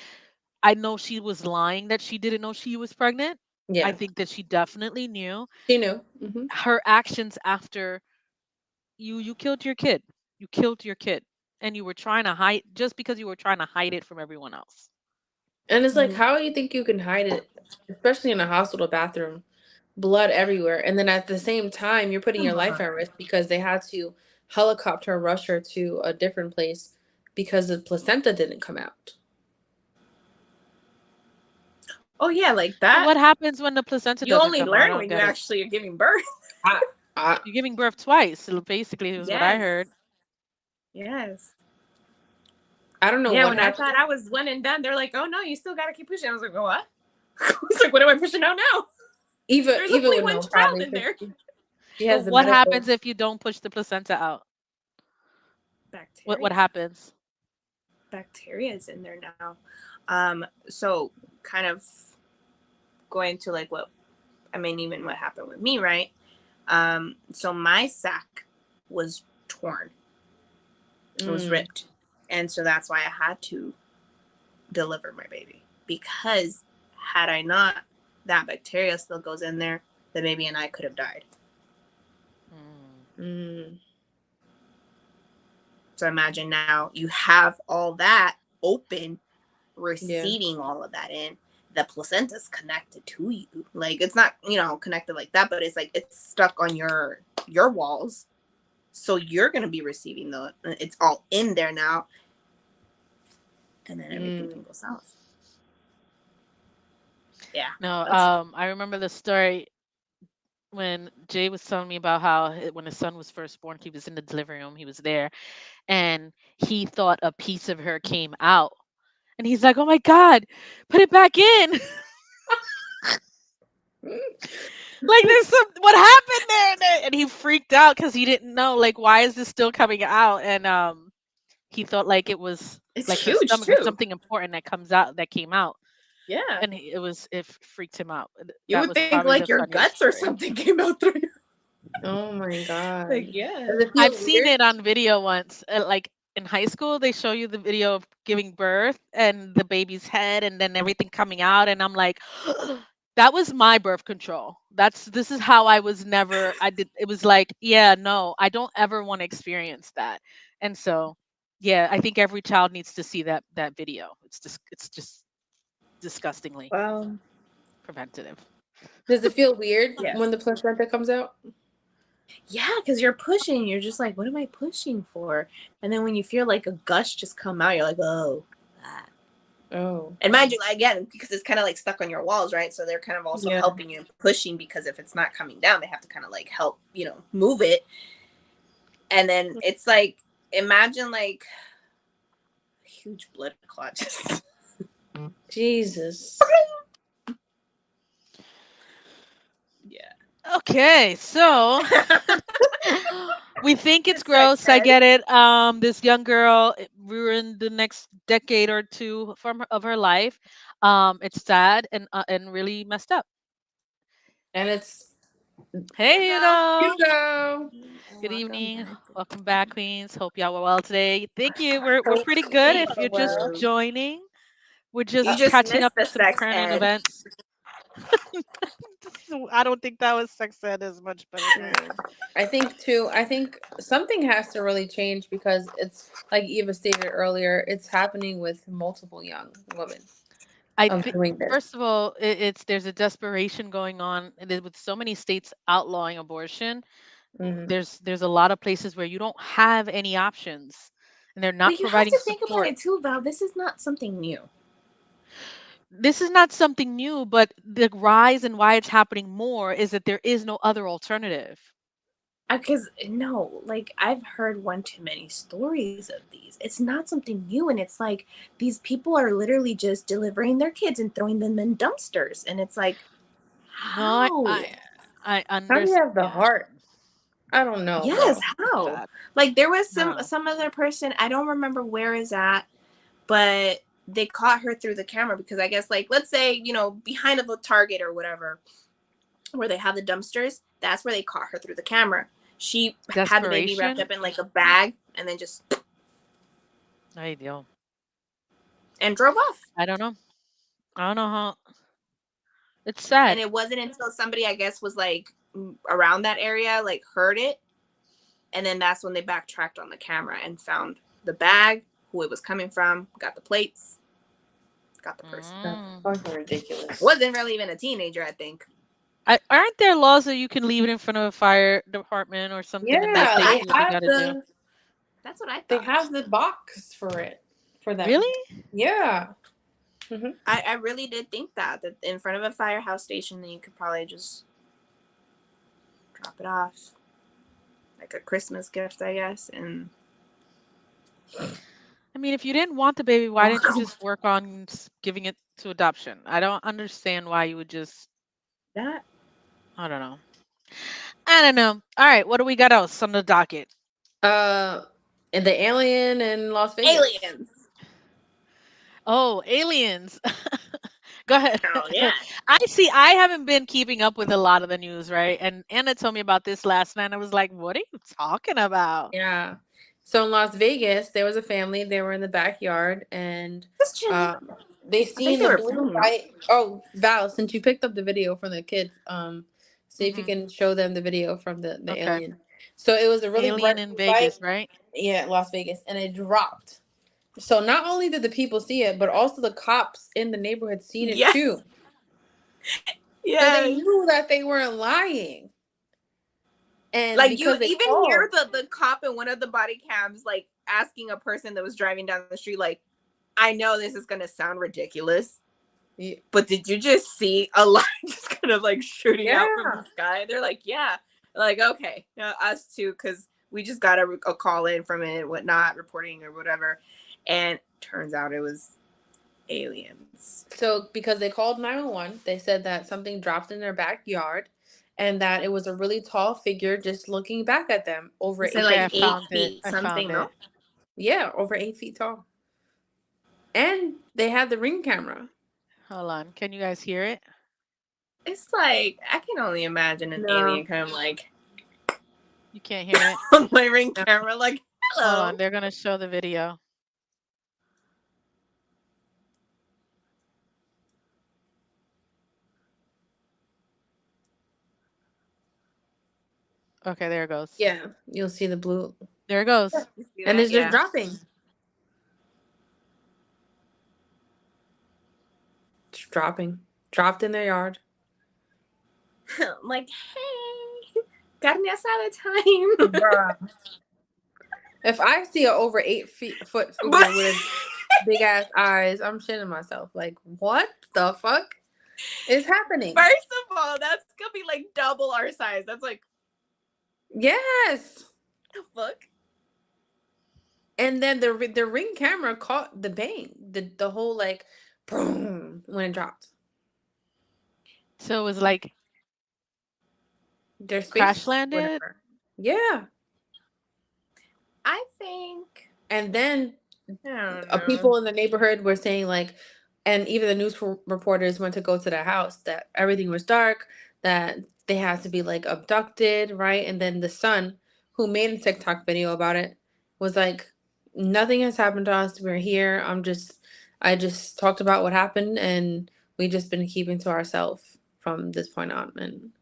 I know she was lying that she didn't know she was pregnant. I yeah, think that she definitely knew. she knew. Her actions after you killed your kid. You killed your kid, and you were trying to hide, just because you were trying to hide it from everyone else. And it's like, Hmm. how do you think you can hide it, especially in a hospital bathroom? Blood everywhere. And then at the same time, you're putting your Come life on. at risk because they had to helicopter rush her to a different place because the placenta didn't come out. Oh yeah, like So that. what happens when the placenta You doesn't only come out? I learn don't when you get it. actually are giving birth. I, I, You're giving birth twice. Basically, is what I Yes. heard. Yes. I don't know Yeah, what when I happened. thought I was one and done, they're like, "Oh no, you still gotta keep pushing." I was like, "Oh, what?" I was like, "What am I pushing out now?" There's Eva only would one know child probably in because there. she But has the what medical. happens if you don't push the placenta out? What Bacteria. happens? Bacteria is in there now. So kind of going to like what I mean, even what happened with me, right? So my sac was torn. It was Mm, ripped. And so that's why I had to deliver my baby. Because had I not, that bacteria still goes in there, the baby and I could have died. Mm. mm, So imagine now you have all that open, yeah. receiving all of that in. The placenta's connected to you. Like it's not, connected like that, but it's like it's stuck on your walls. So you're gonna be receiving it's all in there now. And then everything Mm, can go south. Yeah. No, That's I remember the story when Jay was telling me about how when his son was first born, he was in the delivery room, he was there, and he thought a piece of her came out, and he's like, "Oh my God, put it back in!" mm. Like there's what happened there, and he freaked out because he didn't know, like, why is this still coming out, and he thought like it was it's like her huge stomach or too. something important that came out, Yeah. and it freaked him out. You That would was think probably the like your funniest guts or story. something came out through you. Oh my Like, God. yeah. Does it I've feel seen weird? it on video once, like in high school, they show you the video of giving birth and the baby's head and then everything coming out, and I'm like, that was my birth control. This is how I was never. I did. It was like, yeah, no, I don't ever want to experience that, and so. Yeah, I think every child needs to see that video. It's just disgustingly Well, preventative. Does it feel weird when yes. the placenta comes out? Yeah, because you're pushing. You're just like, what am I pushing for? And then when you feel like a gush just come out, you're like, oh, that. Oh. And mind you, again, because it's kind of like stuck on your walls, right? So they're kind of also Yeah. helping you and pushing, because if it's not coming down, they have to kind of like help, move it. And then it's like, imagine like a huge blood clot just. Jesus. Yeah. Okay, so we think it's It's sex gross. I ed. get it. This young girl ruined the next decade or two of her life. It's sad and really messed up. And it's Hey, Hugo. Hugo. Good Welcome evening. back. Welcome back, Queens. Hope y'all were well today. Thank you. We're pretty good. We If you're are just well. joining, we're You just just catching missed up the with some sex current ed. events. I don't think that was sex ed as much, but okay. I think too. I think something has to really change because it's like Eva stated earlier. It's happening with multiple young women I of think doing this. first of all, it's there's a desperation going on with so many states outlawing abortion. Hmm. There's a lot of places where you don't have any options, and they're not But you have providing to think about support. it too, Val. This is not something new. This is not something new, but the rise and why it's happening more is that there is no other alternative. Because no, like I've heard one too many stories of these. It's not something new, and it's like these people are literally just delivering their kids and throwing them in dumpsters, and it's like, No, how? I How do you have the understand. heart? I don't know, Yes, bro. It's how? sad. Like there was No. some other person, I don't remember where is that, but they caught her through the camera because I guess like let's say behind of a Target or whatever where they have the dumpsters, that's where they caught her through the camera. She had the baby wrapped Desperation. up in like a bag and then just Ideal. and drove off. I don't know. I don't know how. It's And sad. it wasn't until somebody I guess was like around that area like heard it, and then that's when they backtracked on the camera and found the bag, who it was coming from, got the plates, got the person. That's Mm. fucking ridiculous. Wasn't really even a teenager, I think. Aren't there laws that you can leave it in front of a fire department or something and That's Yeah, they what I do they what they thought. have got to do? That's what I they thought. have the box for it for them. Really? Yeah. Hmm. I really did think that in front of a firehouse station, then you could probably just drop it off like a Christmas gift, I guess, and I mean, if you didn't want the baby, why didn't you welcome just work on giving it to adoption? I don't understand why you would just. that. I don't know. I don't know. All right, what do we got else on the docket? Uh, and the alien in Las Vegas. Aliens. Oh, aliens. Go ahead. Oh yeah. I see. I haven't been keeping up with a lot of the news, right? And Anna told me about this last night. I was like, "What are you talking about?" Yeah. So in Las Vegas, there was a family. They were in the backyard, and Just chilling. they I think seen they the were blue playing, no? light. Oh, Val, since you picked up the video from the kids, see if you Hmm. can show them the video from the Okay. alien. So it was a really Alien bright in blue light. Vegas, right? Yeah, Las Vegas, and it dropped. So not only did the people see it, but also the cops in the neighborhood seen it Yes. too. So they Yes. knew that they weren't lying. And Like you because they even hear called, the cop in one of the body cams like asking a person that was driving down the street, like, I know this is gonna sound ridiculous, yeah, but did you just see a light just kind of like shooting out from yeah. the sky? They're like, yeah. Like, okay, us too, because we just got a call in from it, whatnot, reporting or whatever. And turns out it was aliens. So because they called 911, they said that something dropped in their backyard and that it was a really tall figure just looking back at them over You said 8 Okay, I like feet eight tall. found it. feet I found something, no? it. Yeah, over 8 feet tall. And they had the ring camera. Hold on. Can you guys hear it? It's like I can only imagine an No. alien kind of like You can't hear it? on my ring No. camera, like, Hold on. hello. They're going to show the video. Okay, there it goes. Yeah, you'll see the blue. There it goes. You see And that? it's just Yeah. dropping. dropped in their yard. Like, hey, carne asada time. Bruh. If I see an over 8-foot figure with big ass eyes, I'm shitting myself. Like, what the fuck is happening? First of all, that's gonna be like double our size. That's like, yes. the fuck? And then the Ring camera caught the bang, the whole like, boom, when it dropped. So it was like Their space crash landed. whatever. Yeah. I think. And then I don't know. people in the neighborhood were saying like, and even the news reporters went to go to the house, that everything was dark, that they had to be like abducted, right? And then the son, who made a TikTok video about it, was like, nothing has happened to us. We're here. I just talked about what happened, and we just been keeping to ourselves from this point on. And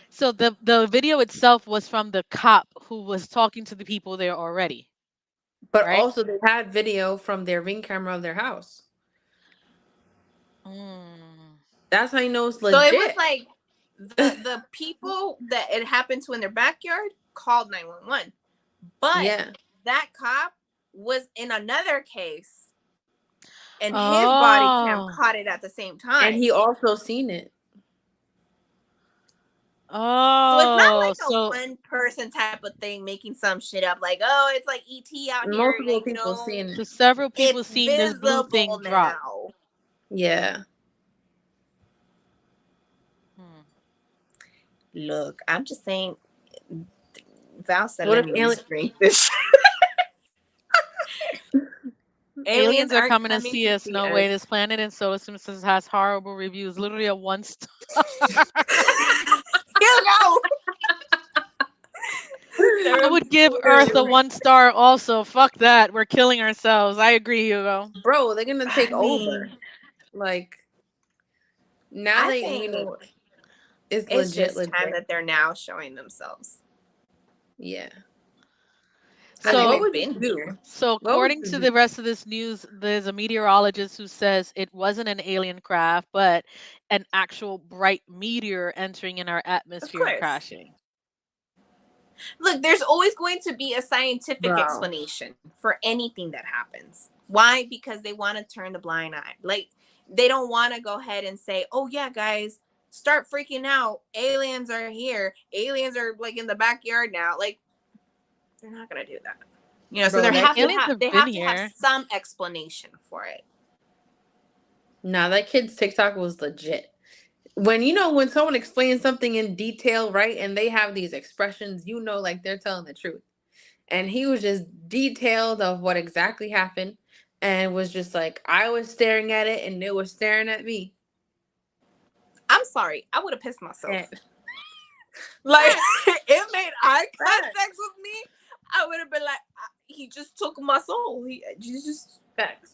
So the video itself was from the cop who was talking to the people there already. but Right? also they had video from their Ring camera of their house. That's how you know it's legit. So it was like the people that it happened to in their backyard called 911, but yeah, that cop was in another case, and his body cam caught it at the same time, and he also seen it. So it's not like so a one person type of thing making some shit up like, oh, it's like ET out here. Multiple Like, people seeing so it. several people It's seen this blue thing visible drop. now. Yeah. Look, I'm just saying. Val said, What "Let if me drink this." Aliens are aren't coming to see us. No way. This planet in solar system has horrible reviews. Literally a 1 star. You know. I would give Earth a 1 star also. Fuck that. We're killing ourselves. I agree, Hugo. Bro, they're gonna take over. Like, now you know it's legit. Just time that they're now showing themselves. Yeah. So what would you do? So according to the rest of this news, there's a meteorologist who says it wasn't an alien craft, but an actual bright meteor entering in our atmosphere and crashing. Look, there's always going to be a scientific explanation for anything that happens. Why? Because they want to turn the blind eye. Like, they don't want to go ahead and say, oh yeah, guys, start freaking out. Aliens are here. Aliens are like in the backyard now. Like, they're not going to do that. You know, so they have to have some explanation for it. Nah, that kid's TikTok was legit. When someone explains something in detail, right, and they have these expressions, like they're telling the truth. And he was just detailed of what exactly happened, and was just like, I was staring at it and it was staring at me. I'm sorry, I would have pissed myself. Like, it made eye contact with me. I would have been like, he just took my soul. He just facts.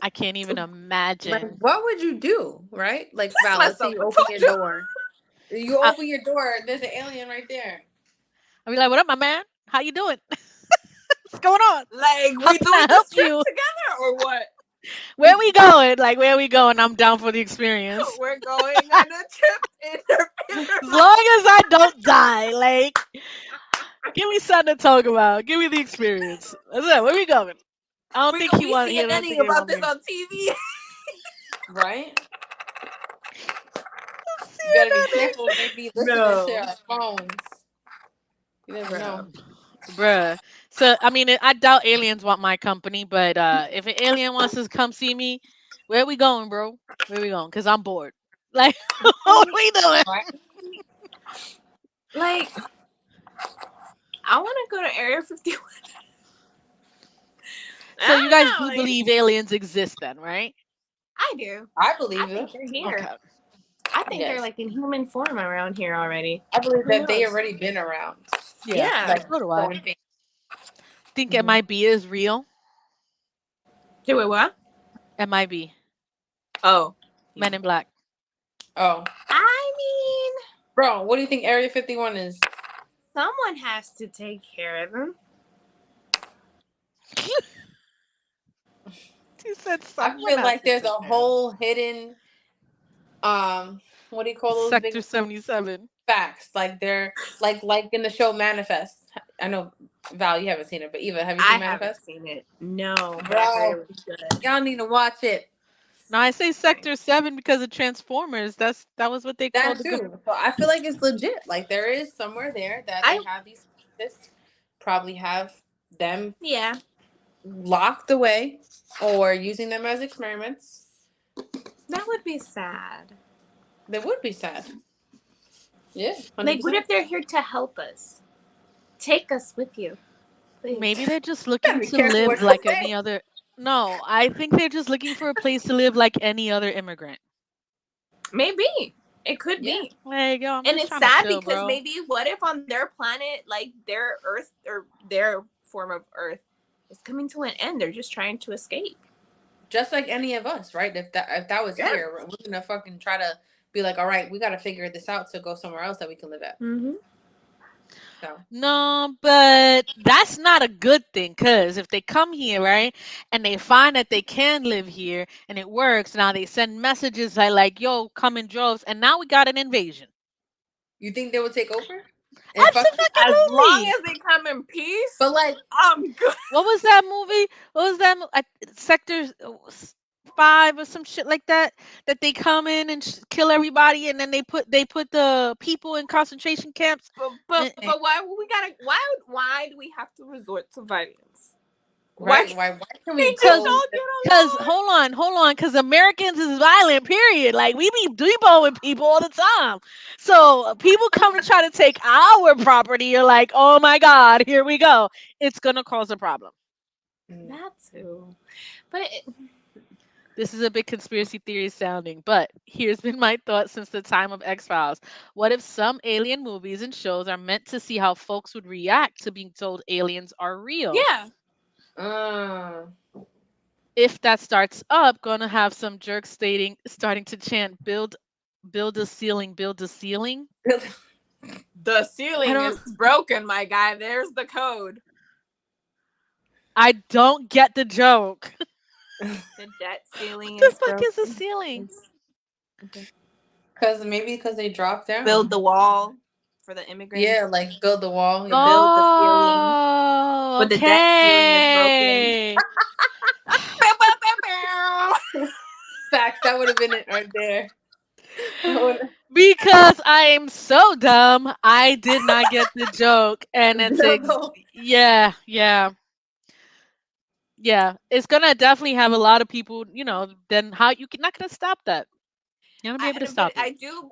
I can't even imagine. Like, what would you do, right? Like, Val, let's say you open your door. You open your door, there's an alien right there. I'll be like, what up, my man? How you doing? What's going on? Like, we doing this trip together or what? Where we going? Like, where we going? I'm down for the experience. We're going on a trip. As long as I don't die, like, give me something to talk about. Give me the experience. That's it. Where we going? I don't think he wants to anything about this on TV. Right? You gotta be careful. Maybe listen to shit on our phones. You never know. Bruh. So, I mean, I doubt aliens want my company, but if an alien wants to come see me, where we going, bro? Where we going? Because I'm bored. Like, what are we doing? Like, I want to go to Area 51. So you guys do believe aliens exist then, right? I do. I believe it. They're here. Okay. I think they're like in human form around here already. I believe that they already been around. Yeah. Like, so do I. Think MIB is real? Do it what? MIB. Oh. Men in Black. Oh. I mean, bro, what do you think Area 51 is? Someone has to take care of them. He said I someone feel has like to there's a go down. whole hidden what do you call those big Sector 77. facts? Like they're like in the show Manifest. I know Val, you haven't seen it, but Eva, have you I seen haven't Manifest? seen it. No, but I heard Bro, it was good. y'all need to watch it. Now I say Okay. Sector 7 because of Transformers. That was what they called That the too. So I feel like it's legit. Like there is somewhere there that I they have these scientists probably have them yeah. locked away or using them as experiments. That would be sad. They would be sad. Yeah, Like, what 100%. if they're here to help us? Take us with you, please. Maybe they're just Gotta looking be to careful live what you like any say. other. No, I think they're just looking for a place to live like any other immigrant. Maybe it could Yeah. be. Like, yo, I'm And just it's trying to sad chill, because bro. maybe what if on their planet, like their Earth or their form of Earth, is coming to an end? They're just trying to escape. Just like any of us, right? If that was Yeah. here, we're gonna fucking try to be like, all right, we gotta figure this out to go somewhere else that we can live at. Mm-hmm. So No, but that's not a good thing because if they come here, right, and they find that they can live here and it works, now they send messages like, yo, come in droves, and now we got an invasion. you think they would take over and fuck us? As long Absolutely. as they come in peace, But like, I'm good. What was that movie? What was that? Sector 5 or some shit like that. That they come in and kill everybody, and then they put the people in concentration camps. But why would we gotta? Why do we have to resort to violence? Why right? can't Why can they we just go? all get Cause along? hold on, cause Americans is violent. Period. Like we be deboing people all the time. So people come to try to take our property. You're like, oh my god, here we go. It's gonna cause a problem. That too, but This is a big conspiracy theory sounding, but here's been my thought since the time of X Files. What if some alien movies and shows are meant to see how folks would react to being told aliens are real? yeah, Uh, If that starts up, gonna have some jerks starting to chant build a ceiling, build a ceiling. the I ceiling don't is broken, my guy. There's the code. I don't get the joke. The debt ceiling What the is fuck is a broken. ceiling? Okay. because they dropped Build down. the wall for the immigrants. Yeah, like build the wall. To Yeah. build the ceiling, Oh, but the debt ceiling is broken. okay. Facts. That would have been it right there. That would've- Because I am so dumb, I did not get the joke, and Build yeah, yeah, yeah. It's gonna definitely have a lot of people. Then how you can not gonna stop that? You're gonna be able to But stop it.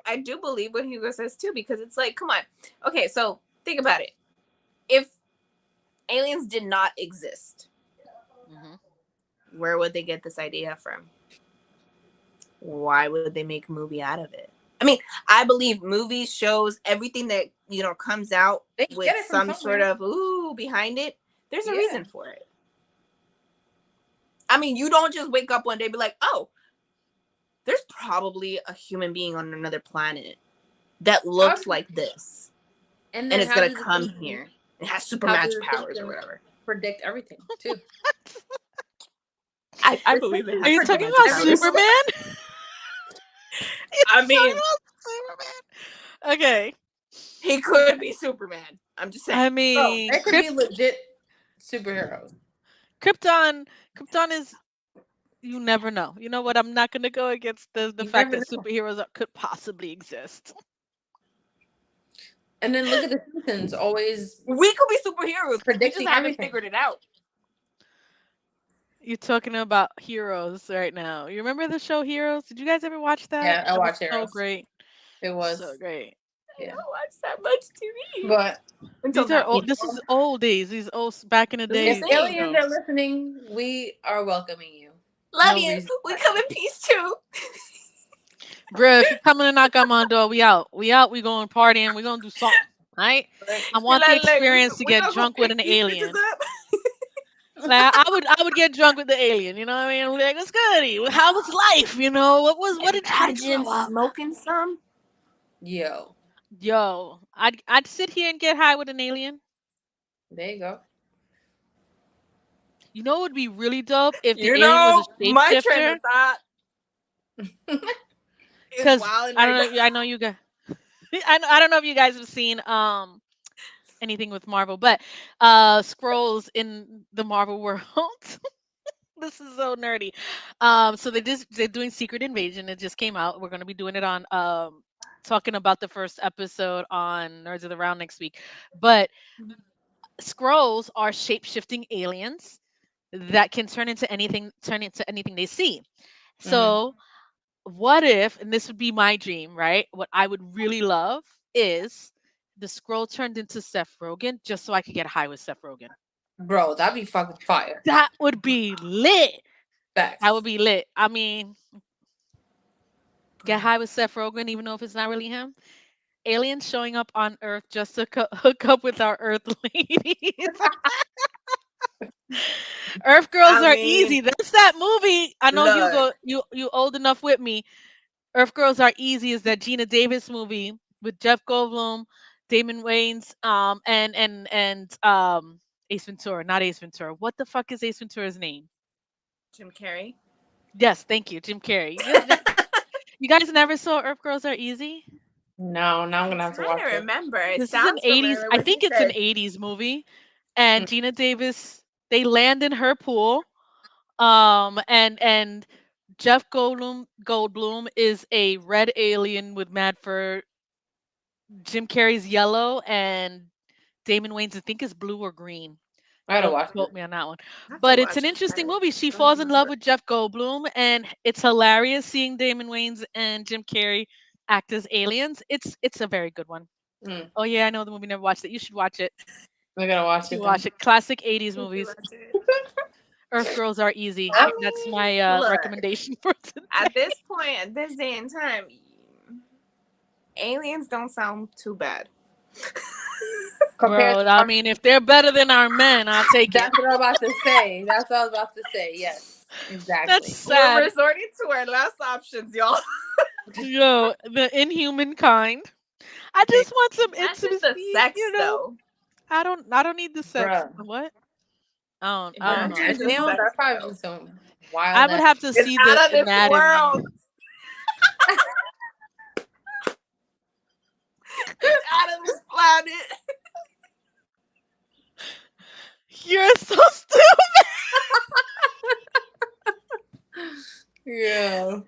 I do believe what Hugo says too, because it's like, come on, okay, so think about it. If aliens did not exist, Hmm. where would they get this idea from? Why would they make a movie out of it? I mean, I believe movies, shows, everything that comes out they with get it from some sort somewhere. of behind it. There's a Yeah. reason for it. I mean, you don't just wake up one day and be like, oh, there's probably a human being on another planet that looks like this, And and then it's how gonna do the come systems, here. It has super how do match the powers or systems whatever. predict everything too? I The believe it systems Are has you super talking predict magic about powers. everything. Superman? I You're talking mean, about Superman? Okay. he could be Superman. I'm just saying. I Bro, mean, there could be legit superheroes. Krypton. Krypton is. You never know. You know what? I'm not gonna go against the You fact never that know. superheroes could possibly exist. And then look at the Simpsons, always We could be superheroes. We just predicting haven't everything. figured it out. You're talking about Heroes right now. You remember the show Heroes? Did you guys ever watch that? Yeah, I That was watch so Heroes. great. It So was, great. I yeah. don't watch that much TV But until These are now. old. This is old days. These old back in the That's what I'm if days saying. aliens are shows. listening, we are welcoming you. Love No you. reason. We come in peace too. Bruh, if you're coming to knock on my door, we out. We out. We going partying. We gonna do something. Right? I want the Like, experience to we get gonna go drunk with pick an these bitches alien. up. Like I would get drunk with the alien. You know what I mean? I'm like, what's good? How was life? How did you Imagine grow up? smoking some. Yo, Yo, I'd sit here and get high with an alien. there you go. You know, it would be really dope if the You alien was a know, my train shapeshifter. of thought is Because wilding I right don't now. know. I know you guys. I don't know if you guys have seen anything with Marvel, but scrolls in the Marvel world. This is so nerdy. So they're doing Secret Invasion. It just came out. We're gonna be doing it on talking about the first episode on Nerds of the Round next week. But scrolls are shape shifting aliens that can turn into anything they see. Mhm. So what if, and this would be my dream, right? What I would really love is the scroll turned into Seth Rogen just so I could get high with Seth Rogen. Bro, that'd be fucking fire. That would be lit. That would Facts. be lit. I mean, get high with Seth Rogen, even though if it's not really him. Aliens showing up on Earth just to hook up with our Earth ladies. Earth girls I are mean, easy. That's that movie. I know look, you old enough with me. Earth Girls Are Easy is that Gina Davis movie with Jeff Goldblum, Damon Wayans, and Ace Ventura, not Ace Ventura. What the fuck is Ace Ventura's name? Jim Carrey. Yes, thank you, Jim Carrey. You guys never saw Earth Girls Are Easy? No, now I'm I'm gonna have to trying watch to it. remember. It This is an sounds 80s, familiar I when you think it's an say. 80s movie. Mm. And Gina Davis, they land in her pool. And Jeff Goldblum is a red alien with mad fur. Jim Carrey's yellow, and Damon Wayans, I think, is blue or green. I gotta Don't watch quote it. me on that one. I have to But it's watch an it. interesting movie. She I don't falls in love remember. with Jeff Goldblum, and it's hilarious seeing Damon Wayans and Jim Carrey act as aliens. It's a very good one. Mm. Oh yeah, I know the movie. Never watched it. You should watch it. I gotta You watch should it then. watch it. Classic '80s I should movies. watch it. Earth Girls Are Easy. I That's mean, my look. recommendation for At today. this point, at this day and time, aliens don't sound too bad. Compared Well, to I our, mean, if they're better than our men, I'll take it. that's what I'm about to say. That's what I was about to say. Yes, That's exactly. We're sad. resorting to our last options, y'all. Yo, the inhuman kind. I just want some Imagine the intimacy, sex, though. I don't need the sex. Bruh. What? I don't know. Imagine If the they don't, That sex, probably though. be some wild I would ass. have to It's see the out of this anatomy. world. It's out of this planet. You're so stupid. Yeah.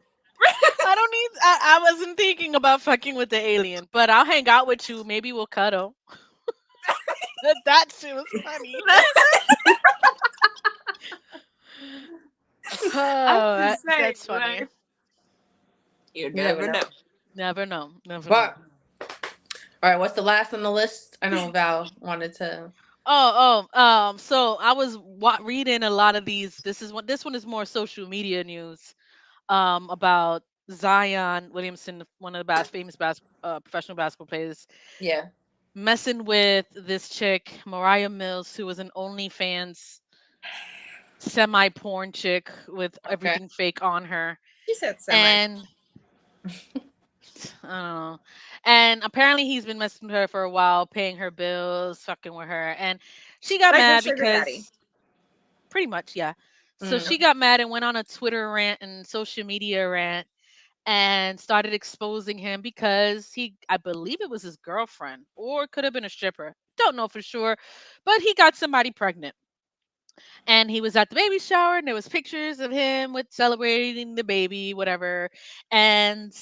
I don't need. I wasn't thinking about fucking with the alien, but I'll hang out with you. Maybe we'll cuddle. That shit was funny. I'm Oh, just saying, that's funny. like, you You never never know. know. Never know. Never know. But all right, what's the last on the list? I know Val wanted to. So I was reading a lot of these. This one is more social media news. About Zion Williamson, one of the famous professional basketball players, Yeah. messing with this chick, Mariah Mills, who was an OnlyFans semi porn chick with Okay. everything fake on her. She said semi. And I don't know. And apparently he's been messing with her for a while, paying her bills, fucking with her. And she got Like a mad sugar daddy. because pretty much, yeah. So Mm. she got mad and went on a Twitter rant and social media rant and started exposing him because I believe it was his girlfriend or it could have been a stripper. Don't know for sure, but he got somebody pregnant. And he was at the baby shower and there was pictures of him with celebrating the baby, whatever. And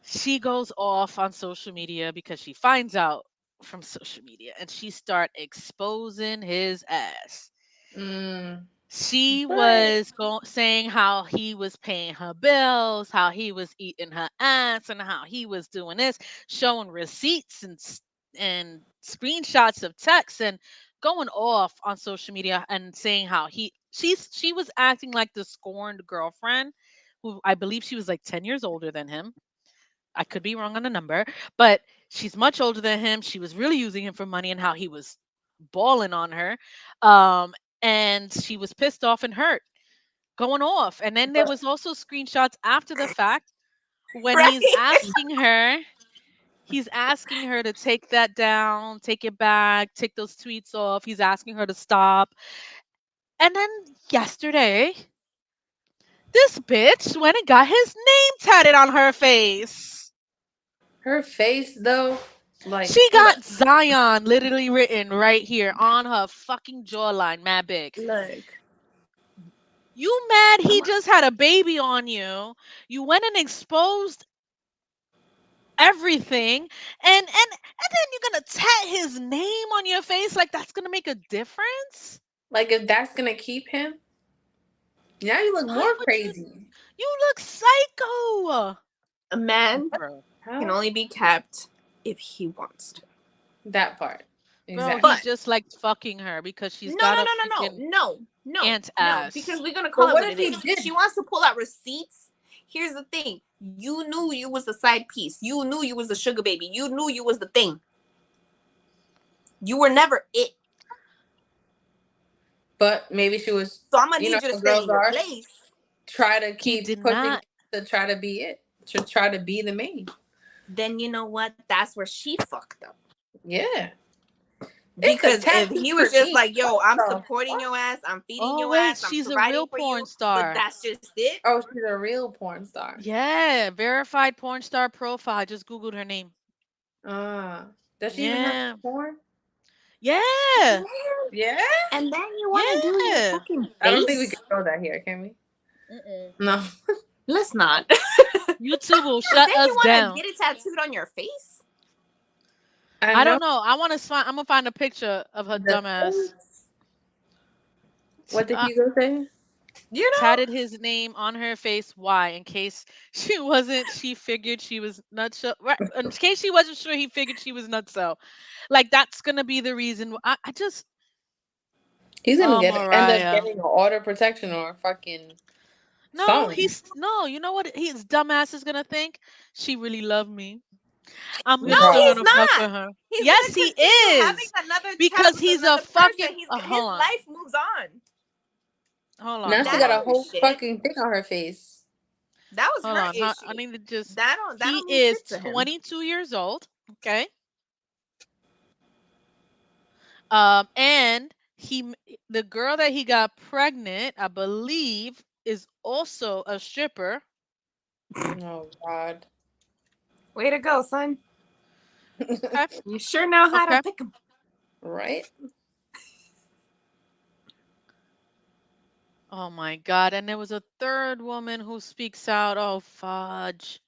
she goes off on social media because she finds out from social media and she start exposing his ass. Mm. She But was saying how he was paying her bills, how he was eating her ass, and how he was doing this, showing receipts and screenshots of texts and going off on social media and saying how she was acting like the scorned girlfriend, who I believe she was like 10 years older than him. I could be wrong on the number, but she's much older than him. She was really using him for money and how he was balling on her. Um, and she was pissed off and hurt, going off. And then there But was also screenshots after the fact when right. he's asking her to take that down, take it back, take those tweets off. He's asking her to stop. And then yesterday, this bitch went and got his name tatted on her face. Her face though, like She Look, got Zion literally written right here on her fucking jawline, mad big. look. You mad he I'm just had a baby on you. You went and exposed everything and then you're gonna tat his name on your face like that's gonna make a difference? if that's gonna keep him, now you look Why more would you? crazy. You look psycho. a man Bro. can How? only be kept if he wants to. That part. Bro, he Exactly. But just likes fucking her because she's no, got no, a no, no, no, freaking no, no, ant no, because ass. we're gonna But call it what what if it he is. did? She wants to pull out receipts. Here's the thing: you knew you was the side piece. You knew you was the sugar baby. You knew you was the thing. You were never it. But maybe she was, So I'm gonna need you to how stay girls in your are, place. try to He keep did pushing not. to try to be it, to try to be the main. Then you know what? That's where she fucked up. Yeah. It's the Because if tattoos he for was just me. like, yo, What I'm the supporting fuck? your ass, I'm feeding Oh your wait, ass, I'm she's a providing real for porn you, but star. that's just it. Oh, she's a real porn star. Yeah, verified porn star profile. I just googled her name. Ah, does she even have Yeah. porn? Yeah. Yeah. And then you want to do your Yeah. fucking I don't think we can face? show that here, can we? Mm-mm. No. Let's not. YouTube will And shut then you us want to down. get it tattooed on your face? I I know don't know. I want to find. I'm gonna find a picture of her the dumbass. face. What did you go say? You know? Tatted his name on her face. Why? In case she wasn't. She figured she was nutso. Right. In case she wasn't sure, he figured she was nutso. Like that's gonna be the reason. I just. He's gonna Oh, end up Mariah. getting an order protection or fucking No, something. he's no. You know what his dumbass is gonna think? She really loved me. I'm No, still he's gonna fuck not. with her. He's Yes, gonna he continue having is. another child Because with he's a another fucking. person. His Hold on. life moves on. Hold on. Now she Hold got That a on. ain't his whole shit. fucking thing on her face. That was Hold her on. I issue. need to just. That He don't mean is shit to him. 22 years old. Okay. And the girl that he got pregnant, I believe, is also a stripper. Oh God. Way to go, son. Okay. You sure know how to Okay. pick him. Right? Oh my God. And there was a third woman who speaks out. Oh, fudge.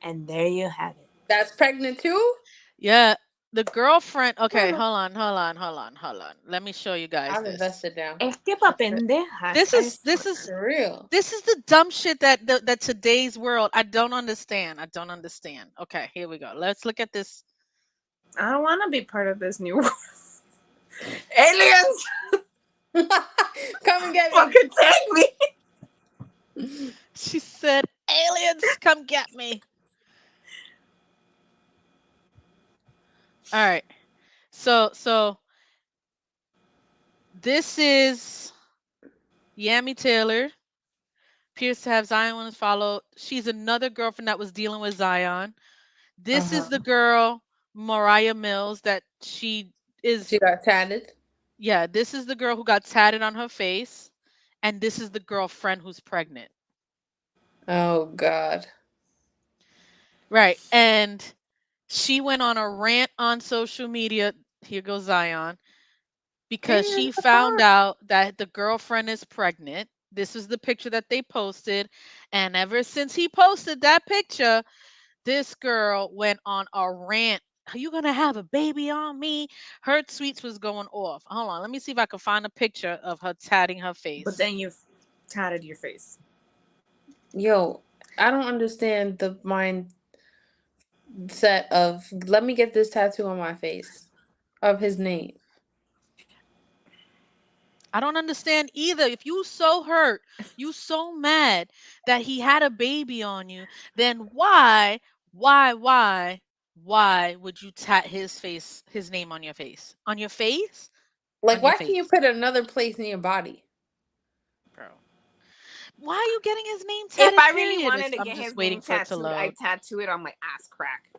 And there you have it. That's pregnant too? Yeah. The girlfriend. Okay. Oh, Hold on. Let me show you guys I've this. invested now. Es que pa pendejas. This is this is For real. this is the dumb shit that today's world I don't understand. I don't understand. Okay, here we go. Let's look at this. I don't want to be part of this new world. Aliens, Come and get me. fucking take me. She said, "Aliens, come get me." All right. So this is Yami Taylor. Appears to have Zion on his follow. She's another girlfriend that was dealing with Zion. This Uh-huh. is the girl, Mariah Mills, that she is. She got tatted. Yeah, this is the girl who got tatted on her face, and this is the girlfriend who's pregnant. Oh God. Right. And she went on a rant on social media. Here goes Zion. Because Here's she the found part. out that the girlfriend is pregnant. This is the picture that they posted. And ever since he posted that picture, this girl went on a rant. Are you going to have a baby on me? Her tweets was going off. Hold on. Let me see if I can find a picture of her tatting her face. But then you've tatted your face. Yo, I don't understand the mindset of let me get this tattoo on my face of his name. I don't understand either. If you so hurt, you so mad that he had a baby on you, then why would you tat his name on your face? On your face? Like, On your why can't you face, put another place in your body? bro. Why are you getting his name If tatted? I really Period. wanted to I'm get just his waiting name for it to tattooed, load. I'd tattoo it on my ass crack.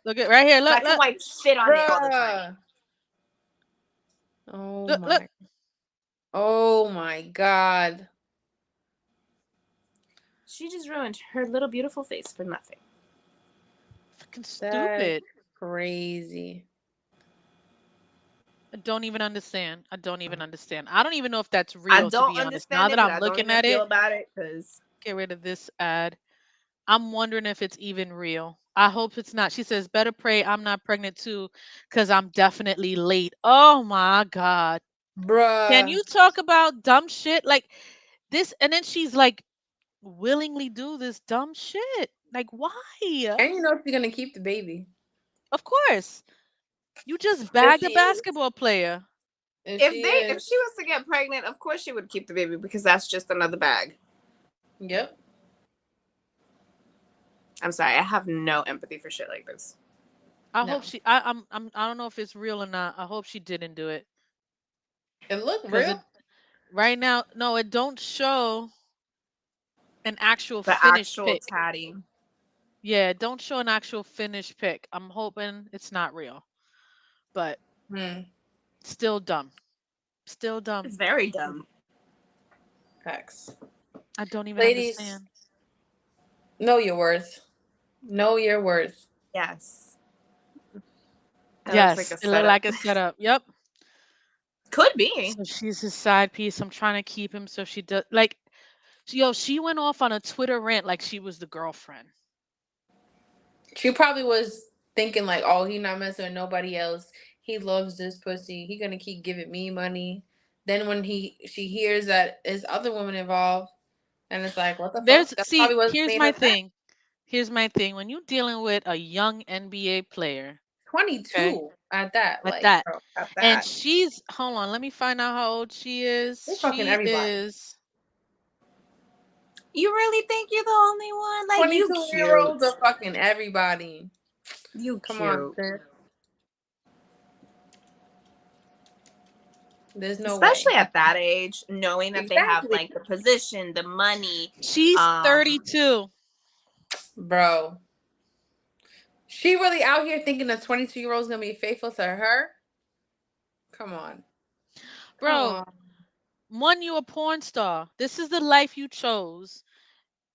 Look at right here. So I Look, can look. wipe shit on it all the time. Bruh. Oh Look. my. Oh my God. She just ruined her little beautiful face for nothing. Fucking That's stupid. crazy. I don't even understand. I don't even understand. I don't even know if that's I real, to don't be honest. Now understand that it, but I'm I don't looking even at feel it, about it because get rid of this ad. I'm wondering if it's even real. I hope it's not. She says, better pray I'm not pregnant too, because I'm definitely late. Oh my God. Can Bruh. you talk about dumb shit? Like this, and then she's like, willingly do this dumb shit. Like, why? And you know she's gonna keep the baby. Of course. You just If bagged she a is. basketball player. If if she she is. was to get pregnant, of course she would keep the baby because that's just another bag. Yep. I'm sorry, I have no empathy for shit like this. I No. hope she I don't know if it's real or not. I hope she didn't do it. It looked Cuz real. it right now, no, it don't show an actual The finished actual pic. tatty. Yeah, it don't show an actual finished pic. I'm hoping it's not real. But Hmm. still dumb. Still dumb. It's very dumb. Facts. I don't even Ladies, understand. know your worth. Know your worth. Yes. That looks like Yes, a it looked setup. like a setup. Yep. Could be. So she's his side piece. I'm trying to keep him so she does like yo, she went off on a Twitter rant like she was the girlfriend. She probably was thinking like, oh, he not messing with nobody else. He loves this pussy. He gonna keep giving me money. Then when she hears that there's other women involved, and it's like, what the fuck? There's That see, probably what here's made my her mad. thing. Here's my thing. When you're dealing with a young NBA player, okay, 22 at that, at like, that, bro, at and that. she's hold on, let me find out how old she is. They fucking She everybody. is You really think you're the only one? Like, you 22-year-olds cute. are fucking everybody. You Come on, cute. sis. There's no way. Especially at that age, knowing that they have Exactly, like the position, the money. she's Um, 32. bro. She really out here thinking a 22-year-old's gonna be faithful to her? Come on. Come Bro, on. one, you a porn star. This is the life you chose.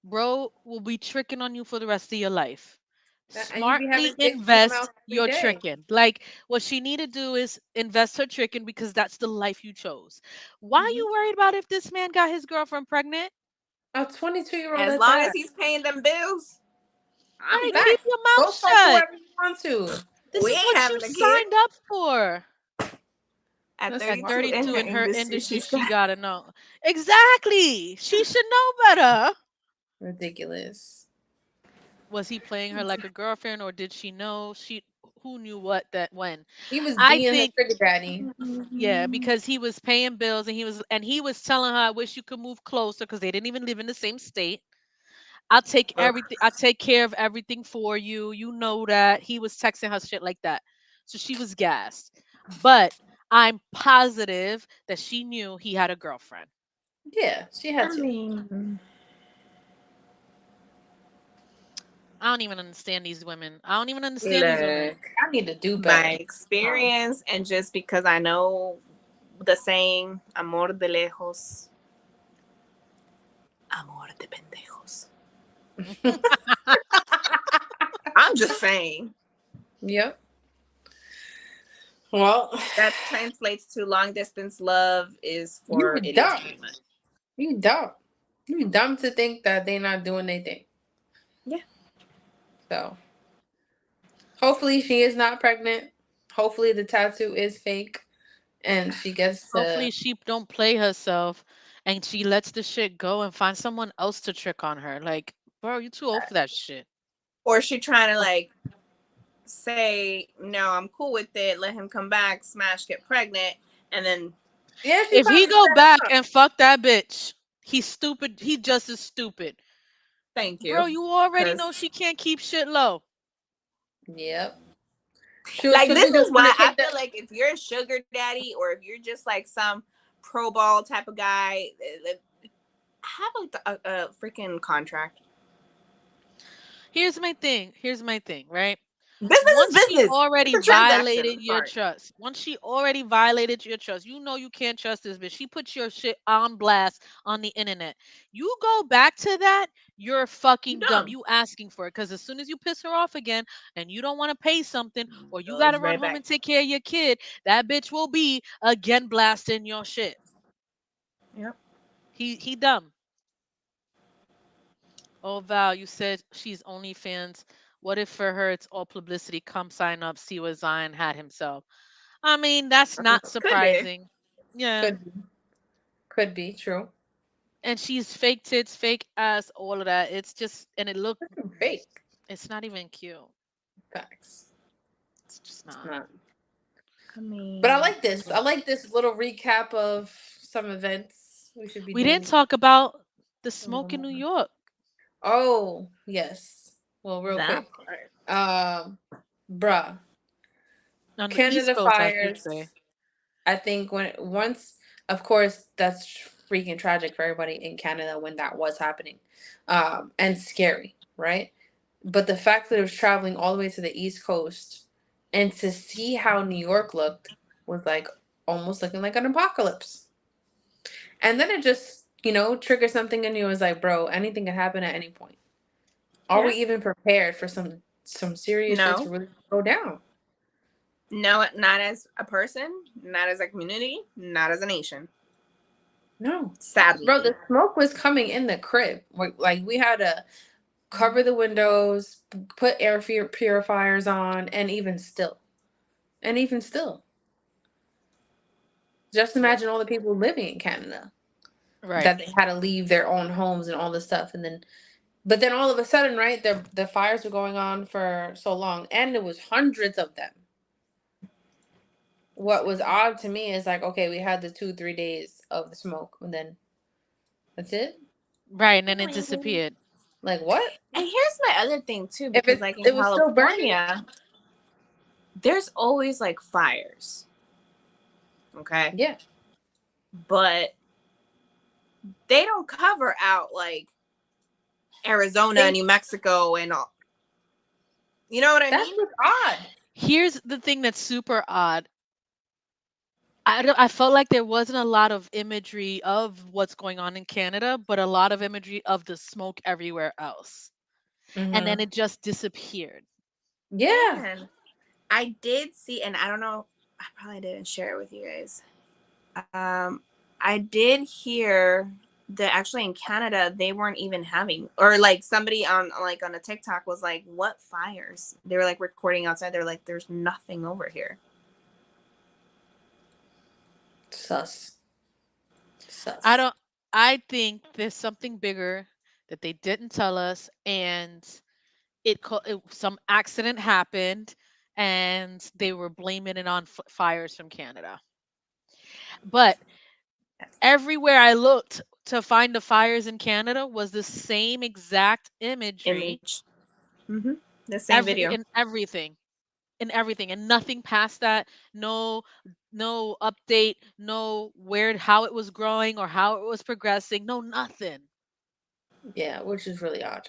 Bro will be tricking on you for the rest of your life. And you be Smartly having dicks in your mouth invest every your day. tricking. Like what she need to do is invest her tricking because that's the life you chose. Why are Hmm. you worried about if this man got his girlfriend pregnant? A 22-year-old as at long as that. he's paying them bills, I'm Right, good. keep Facts. your mouth Go fuck shut. whoever you want to. This We is ain't what you having a kid. signed up for. At That's At smart. 32 in 32 her in her industry, industry, she's she got. gotta know. Exactly. She should know better. Ridiculous. Was he playing her like a girlfriend or did she know? She who knew what that when? He was I being her think sugar daddy. yeah, because he was paying bills and he was telling her I wish you could move closer because they didn't even live in the same state. I'll take Ugh. everything. I'll take care of everything for you. You know that. He was texting her shit like that. So she was gassed. But I'm positive that she knew he had a girlfriend. Yeah, she had I to. mean, I don't even understand these women. I don't even understand these women. look, I need to do by better. experience and just because I know the saying, amor de lejos, amor de pendejos. I'm just saying. Yep. Well, That translates to long distance love is you for idiots dumb. pretty much. You dumb. You dumb to think that they not doing their thing. Yeah. So hopefully she is not pregnant. Hopefully the tattoo is fake, and she gets to. Hopefully she don't play herself and she lets the shit go and find someone else to trick on her. Like, bro, you too old for that shit. Or she trying to like say, no, I'm cool with it, let him come back, smash, get pregnant, and then Yeah, she If he probably go set him back up. and fuck that bitch, he's stupid. He just as stupid. thank Bro, you. you already Because know she can't keep shit low. Yep. She was like quickly this is just gonna why I take feel that. like if you're a sugar daddy or if you're just like some pro ball type of guy, have a freaking contract. Here's my thing. Right? Business is Once she business. It's already a transaction. violated I'm your sorry. trust, once she already violated your trust, you know you can't trust this bitch. She put your shit on blast on the internet. You go back to that, you're You fucking dumb. dumb. You asking for it because as soon as you piss her off again and you don't want to pay something or you got to Goes run right home back. and take care of your kid, that bitch will be again blasting your shit. Yep. He dumb. Oh, Val, you said she's OnlyFans. What if for her it's all publicity? Come sign up, see what Zion had himself. I mean, that's not Could be. surprising. Yeah. Could be. Could be true. And she's fake tits, fake ass, all of that. It's just, and it look, Fake it's not even cute. facts. It's just It's not. not. I But I mean, like this. I like this little recap of some events we should be We didn't doing. talk about the A little smoke in New more. York Oh yes. Well, real that quick. part. Bruh. on the East Canada Coast, I should say. fires. I think when once, of course, that's freaking tragic for everybody in Canada when that was happening, and scary, right? But the fact that it was traveling all the way to the East Coast, and to see how New York looked was like almost looking like an apocalypse. And then it just, triggered something in you. It was like, bro, anything can happen at any point. Are Yeah. we even prepared for some serious shit to No. really go down? No, not as a person, not as a community, not as a nation. No. Sadly. Bro, the smoke was coming in the crib. Like we had to cover the windows, put air purifiers on, and even still. Just Yeah. imagine all the people living in Canada Right. that they had to leave their own homes and all this stuff. But then all of a sudden, right, the fires were going on for so long, and it was hundreds of them. What was odd to me is like, okay, we had the 2-3 days of the smoke, and then that's it. Right. And then it disappeared. Like what? And here's my other thing too, If because like in it was still burning, California, there's always like fires. Okay. yeah, But they don't cover out like Arizona, they, New Mexico, and all. You know what I that's mean? what's odd. Here's the thing that's super odd. I felt like there wasn't a lot of imagery of what's going on in Canada, but a lot of imagery of the smoke everywhere else. And then Mm-hmm. it just disappeared. Yeah, And I did see, and I don't know, I probably didn't share it with you guys. I did hear that actually in Canada they weren't even having, or like somebody on like on a TikTok was like, "What fires?" They were like recording outside. They're like, "There's nothing over here." sus. I Sus. don't I think there's something bigger that they didn't tell us and some accident happened and they were blaming it on fires from Canada. But Yes. everywhere I looked to find the fires in Canada was the same exact imagery Image. Mm-hmm. The same video. in everything and nothing past that. No update, no where how it was growing or how it was progressing, no nothing. Yeah, which is really odd.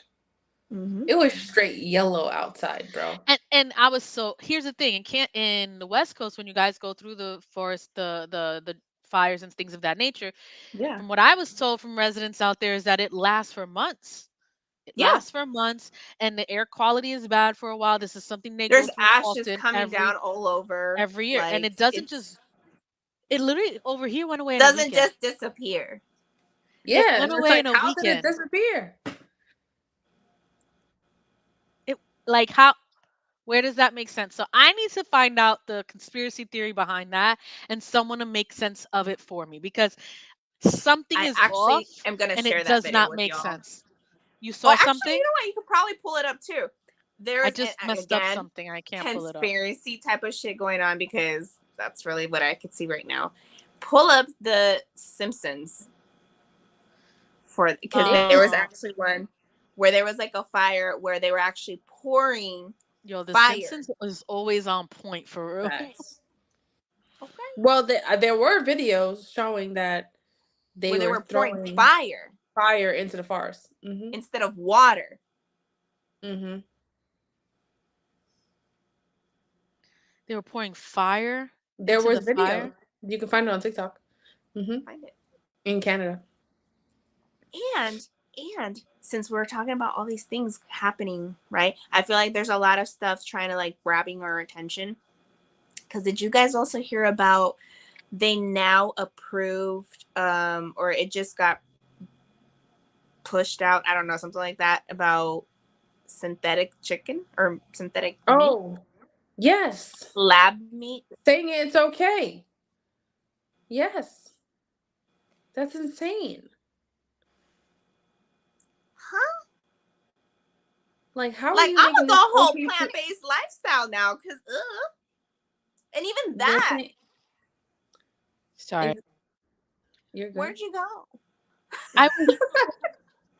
Mm-hmm. It was straight yellow outside, bro. And I was so here's the thing, in the West Coast when you guys go through the forest, the fires and things of that nature, Yeah. from what I was told from residents out there is that it lasts for months. It Yeah. lasts for months and the air quality is bad for a while. This is something they go There's through ashes often coming down all over. every year. And Like it doesn't it's just it literally over here went away in a doesn't weekend. just disappear. It Yeah, went and it's away like, in a how did it weekend. disappear? It like how where does that make sense? So I need to find out the conspiracy theory behind that and someone to make sense of it for me because something I is off actually am gonna and it share that does video not with make y'all. sense. You Well, saw actually, you something? know what? You could probably pull it up too. There I is, just and messed up again, something. I can't pull it up. conspiracy type of shit going on because that's really what I could see right now. Pull up the Simpsons because there was Oh, actually one where there was like a fire where they were actually pouring yo, The fire. Simpsons is always on point for real. Facts. Okay. Well, there were videos showing that Where they they were were pouring throwing fire fire into the forest. Mm-hmm. instead of water. Mm-hmm. They were pouring fire There into was the video. fire. You can find it on TikTok. Find it. In Canada. And and since we're talking about all these things happening, right? I feel like there's a lot of stuff trying to like grabbing our attention. Because did you guys also hear about they now approved or it just got pushed out, I don't know, something like that, about synthetic chicken or synthetic meat, Oh, yes. lab meat. Saying it's okay. Yes. That's insane. Huh? Like, how are Like you I'm making gonna this go whole okay? plant-based lifestyle now because and even They're that, saying, Sorry. you're good. where'd you go? I was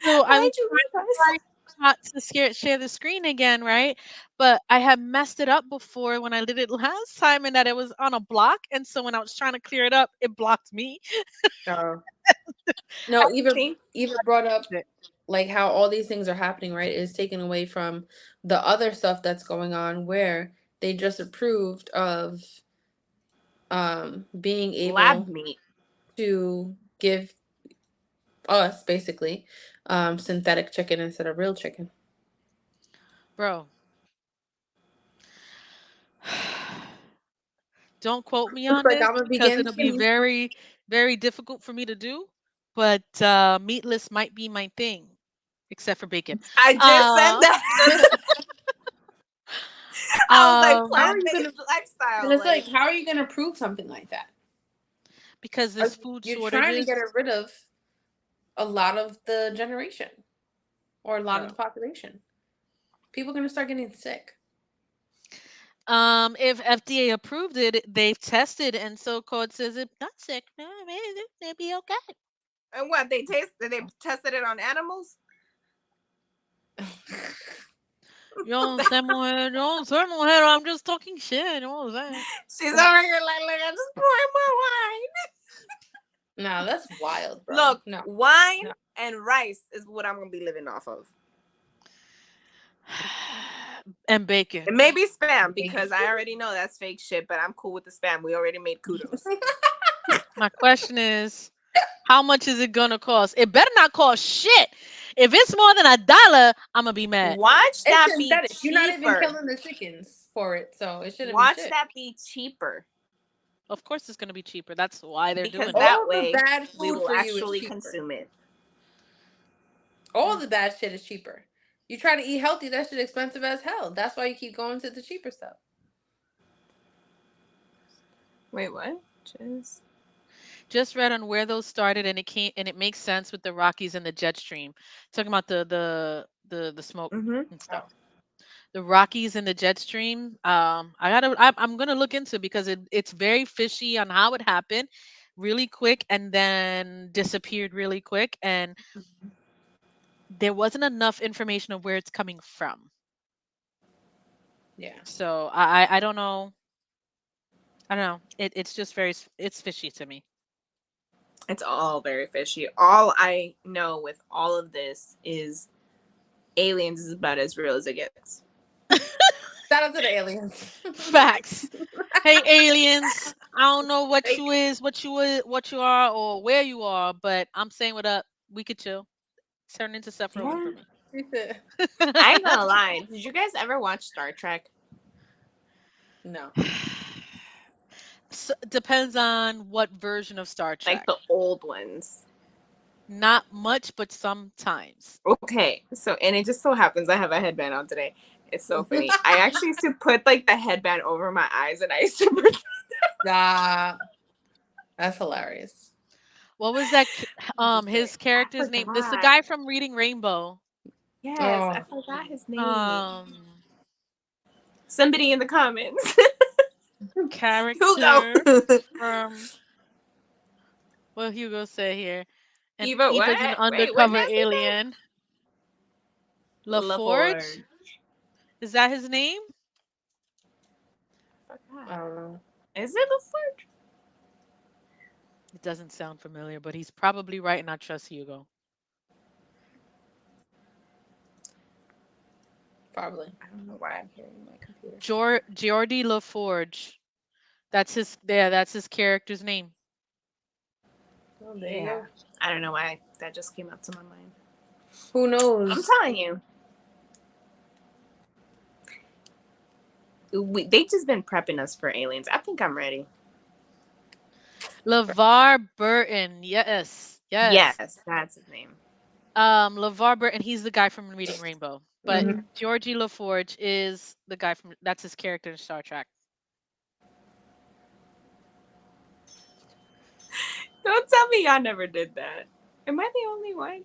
so I was Why'd you leave us? trying not to share the screen again, right? But I had messed it up before when I did it last time, and that it was on a block, and so when I was trying to clear it up, it blocked me. Oh. No, See? Eva brought up like how all these things are happening, right? Is taken away from the other stuff that's going on where they just approved of being Lab able meat. to give us basically synthetic chicken instead of real chicken. Bro. Don't quote me Looks on like this I'm gonna be because getting it'll be skinny. very, very difficult for me to do. But meatless might be my thing, except for bacon. I just said Uh, that. I was like um, How are you gonna? plant-based And lifestyle. it's like, Like, how are you gonna prove something like that? because Like, there's food you're trying to shortages. get rid of a lot of the generation or a lot of bro. the population. People are gonna start getting sick. If FDA approved it, they've tested, and so code says it's not sick. No, it'd be okay. And what they tested it on animals? You don't say mujer, don't say mujer. I'm just talking shit. You know what I'm saying? She's over here like, look, I'm just pouring more No, that's wild, wine. bro. Look, No, wine no. and rice is what I'm gonna be living off of. And bacon. And maybe spam Bacon. because I already know that's fake shit, but I'm cool with the spam. We already made kudos. My question is, how much is it gonna cost? It better not cost shit. If it's more than $1, I'm gonna be mad. Watch It's that be synthetic. You're not even cheaper. killing the chickens for it, so it shouldn't be Watch shit. that be cheaper Of course, it's gonna be cheaper. That's why they're because doing it. that All the way bad we food will for you is actually cheaper. consume it. All the bad shit is cheaper. You try to eat healthy, that shit expensive as hell. That's why you keep going to the cheaper stuff. Wait, what? Just read on where those started, and it makes sense with the Rockies and the jet stream. Talking about the smoke Mm-hmm. and stuff. The Rockies and the jet stream. I'm gonna look into it because it's very fishy on how it happened, really quick, and then disappeared really quick, and there wasn't enough information of where it's coming from. Yeah. So I don't know. I don't know. It's just it's fishy to me. It's all very fishy. All I know with all of this is aliens is about as real as it gets. Shout out to the aliens. Facts. Hey aliens, I don't know what Like, you is, what you are, or where you are, but I'm saying what up. We could chill. Turn into Seth Rogen yeah. for me. She said, I ain't gonna lie. Did you guys ever watch Star Trek? no. Depends on what version of Star Like Trek. the old ones. Not much, but sometimes. Okay. So, and it just so happens I have a headband on today. It's so funny. I actually used to put like the headband over my eyes and I used to pretend. Nah, that's hilarious. What was that? Just say, His I character's name. This the forgot. guy from Reading Rainbow. Yes, I Oh, forgot his name. Um, Somebody in the comments. character Hugo. from what Hugo say here. And Eva, Eva's an what? Wait, what undercover Nancy say? alien. LaForge? LaForge. Is that his name? I don't know. Is it LaForge? It doesn't sound familiar, but he's probably right, and I trust Hugo. Probably. I don't know why I'm hearing my computer. Geordie LaForge. That's his character's name. Oh, there you go. I don't know why that just came up to my mind. Who knows? I'm telling you. They've just been prepping us for aliens. I think I'm ready. LeVar Burton. Yes. Yes, that's his name. LeVar Burton, he's the guy from Reading Rainbow. But Mhm. Georgie LaForge is the guy that's his character in Star Trek. Don't tell me y'all never did that. Am I the only one?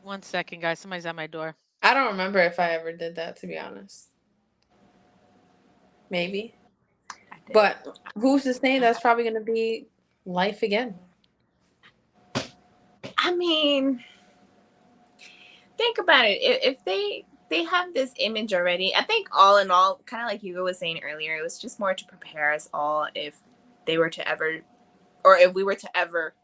1 second, guys. Somebody's at my door. I don't remember if I ever did that, to be honest. Maybe. I did. But who's to say that's probably going to be life again? I mean, think about it. If they have this image already, I think all in all, kind of like Hugo was saying earlier, it was just more to prepare us all if they were to ever, or if we were to ever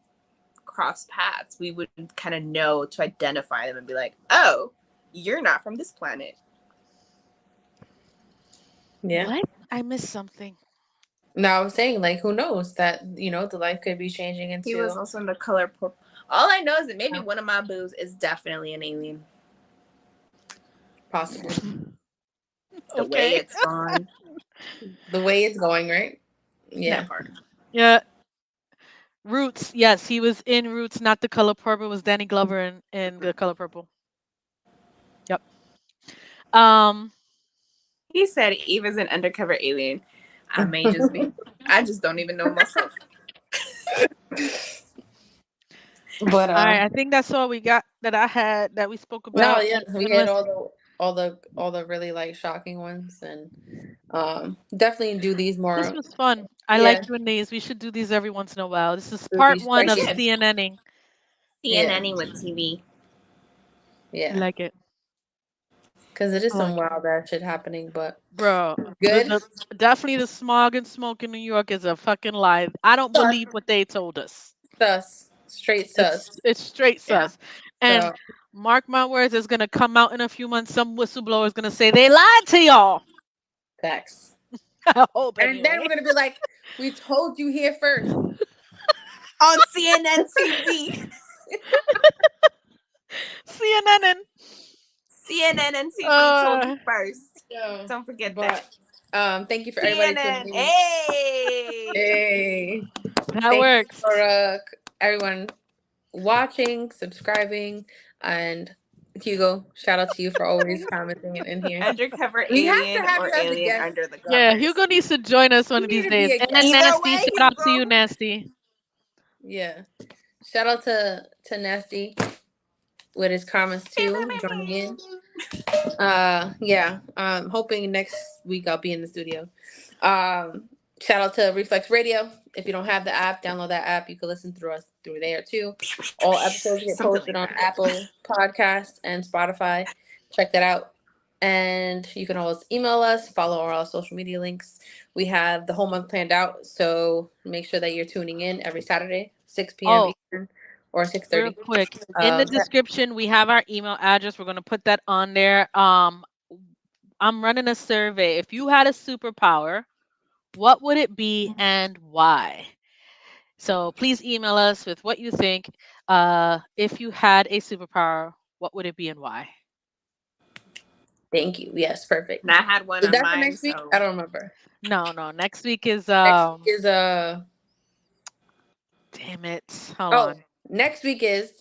cross paths, we would kind of know to identify them and be like, oh, you're not from this planet. Yeah. What? I missed something. No, I was saying, like, who knows that, the life could be changing into... He was also in the color purple. All I know is that maybe one of my boos is definitely an alien. Possibly. The way it's gone. The way it's going, right? Yeah. That part. Yeah. Roots. Yes, he was in Roots, not The Color Purple. It was Danny Glover in The Color Purple. Yep. He said Eve is an undercover alien. I may just be. I just don't even know myself. But all right, I think that's all we got that we spoke about. No, yeah, we had all the really like shocking ones, and definitely do these more. This was fun. I like doing these. We should do these every once in a while. This is part 1 of CNNING. CNNING with TV. Yeah, I like it. Because it is some wild ass shit happening, but bro, good. Definitely the smog and smoke in New York is a fucking lie. I don't believe what they told us. Sus. Straight sus. It's straight sus. And So, mark my words, it's gonna come out in a few months. Some whistleblower is gonna say they lied to y'all. facts. I hope and then we're gonna be like, we told you here first on CNN TV. CNN and TV told you first. Don't forget that. Thank you for everybody tuning in. Hey. That works. For everyone watching, subscribing, and Hugo, shout out to you for always commenting in here. Undercover alien or alien under the covers. Yeah, Hugo needs to join us one of these days. And Nasty, shout out to you, Nasty. Yeah. Shout out to Nasty with his comments too, joining in. Hoping next week I'll be in the studio. Shout out to Reflex Radio. If you don't have the app, download that app. You can listen through us through there too. All episodes get posted on Apple Podcasts and Spotify. Check that out. And you can always email us, follow our social media links. We have the whole month planned out, so make sure that you're tuning in every Saturday, 6 p.m. Eastern or 6:30. Real quick, in the description, we have our email address. We're going to put that on there. I'm running a survey. If you had a superpower, what would it be and why? So please email us with what you think. If you had a superpower, what would it be and why? Thank you. Yes, perfect. And I had one. Is that for next week? I don't remember. No. Next week is damn it. Hold on. Next week is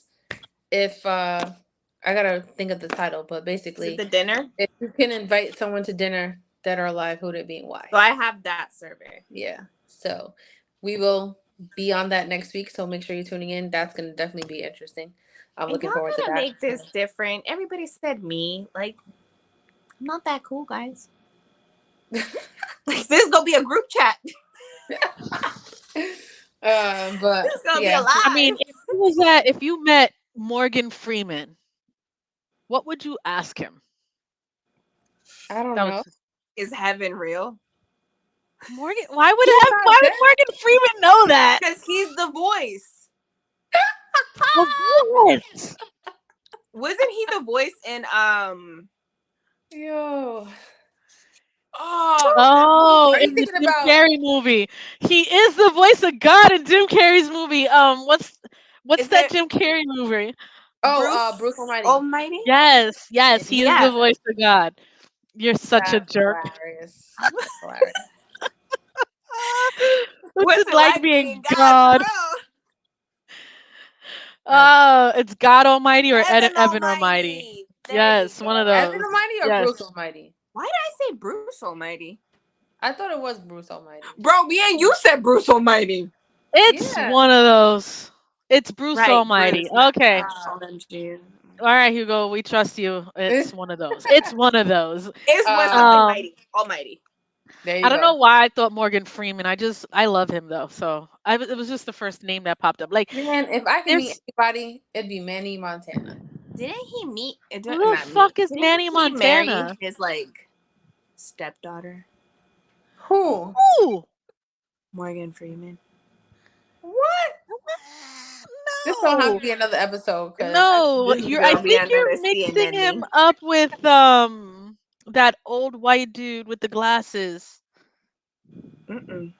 if I gotta think of the title, but basically the dinner. If you can invite someone to dinner, dead or alive, who would it be and why? So I have that survey. Yeah. So we will be on that next week. So make sure you're tuning in. That's gonna definitely be interesting. I'm looking forward to that. Make this different. Everybody said me. Like, I'm not that cool, guys. Like, this is gonna be a group chat. But this is gonna be a lie. I mean, if you met Morgan Freeman, what would you ask him? I don't know. Is heaven real? Why would Morgan Freeman know that? Because he's the voice. What? Wasn't he the voice in Yo. Oh, that Oh, Are you in movie. the thinking Jim about? Carrey movie. He is the voice of God in Jim Carrey's movie. What's Is that it Jim Carrey movie? Oh, Bruce Bruce Almighty. Almighty? Yes, yes, he is Yeah. the voice of God. You're such a That's jerk. hilarious. That's hilarious. What's What's it it like like being being God for God? real? That's It's God Almighty or Evan Evan Almighty. Almighty. There you Yes, one of go. Evan those. Almighty or Yes. Bruce Almighty? Why did I say Bruce Almighty? I thought it was Bruce Almighty. Bro, me and you said Bruce Almighty. It's Yeah. one of those. It's Bruce Right, Almighty. Bruce, not Okay. OMG. All right, Hugo, we trust you. It's one of those. It's one of those. It's was something Um, Um, mighty. Almighty. there I you don't know go. why I thought Morgan Freeman. I love him though. So it was just the first name that popped up. Like Man, if I could meet there's anybody, it'd be Manny Montana. Didn't he meet who the not meet? fuck is Didn't Manny he marry Montana? his like stepdaughter? Who? Who? Morgan Freeman. What? This don't have to No. be another episode because No, This is I gonna be think another you're mixing him CNNING. up with that old white dude with the glasses. Mm-mm.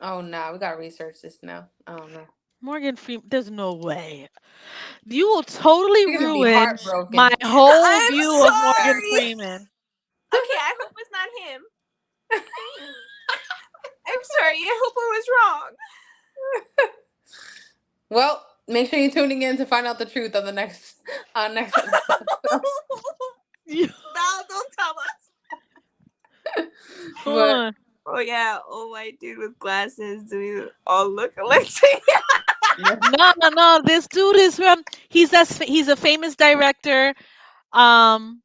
oh no, we gotta research this now. I don't know. Morgan Freeman, there's no way. You will totally You're gonna be ruin my heartbroken. whole I'm view of Morgan sorry. Freeman. Okay, I hope it's not him. I'm sorry. I hope I was wrong. Well, make sure you're tuning in to find out the truth on the next next episode. Val, don't tell us. Hold But on. Oh yeah, old white dude with glasses. Do we all look alike? No. This dude is he's a famous director. Um,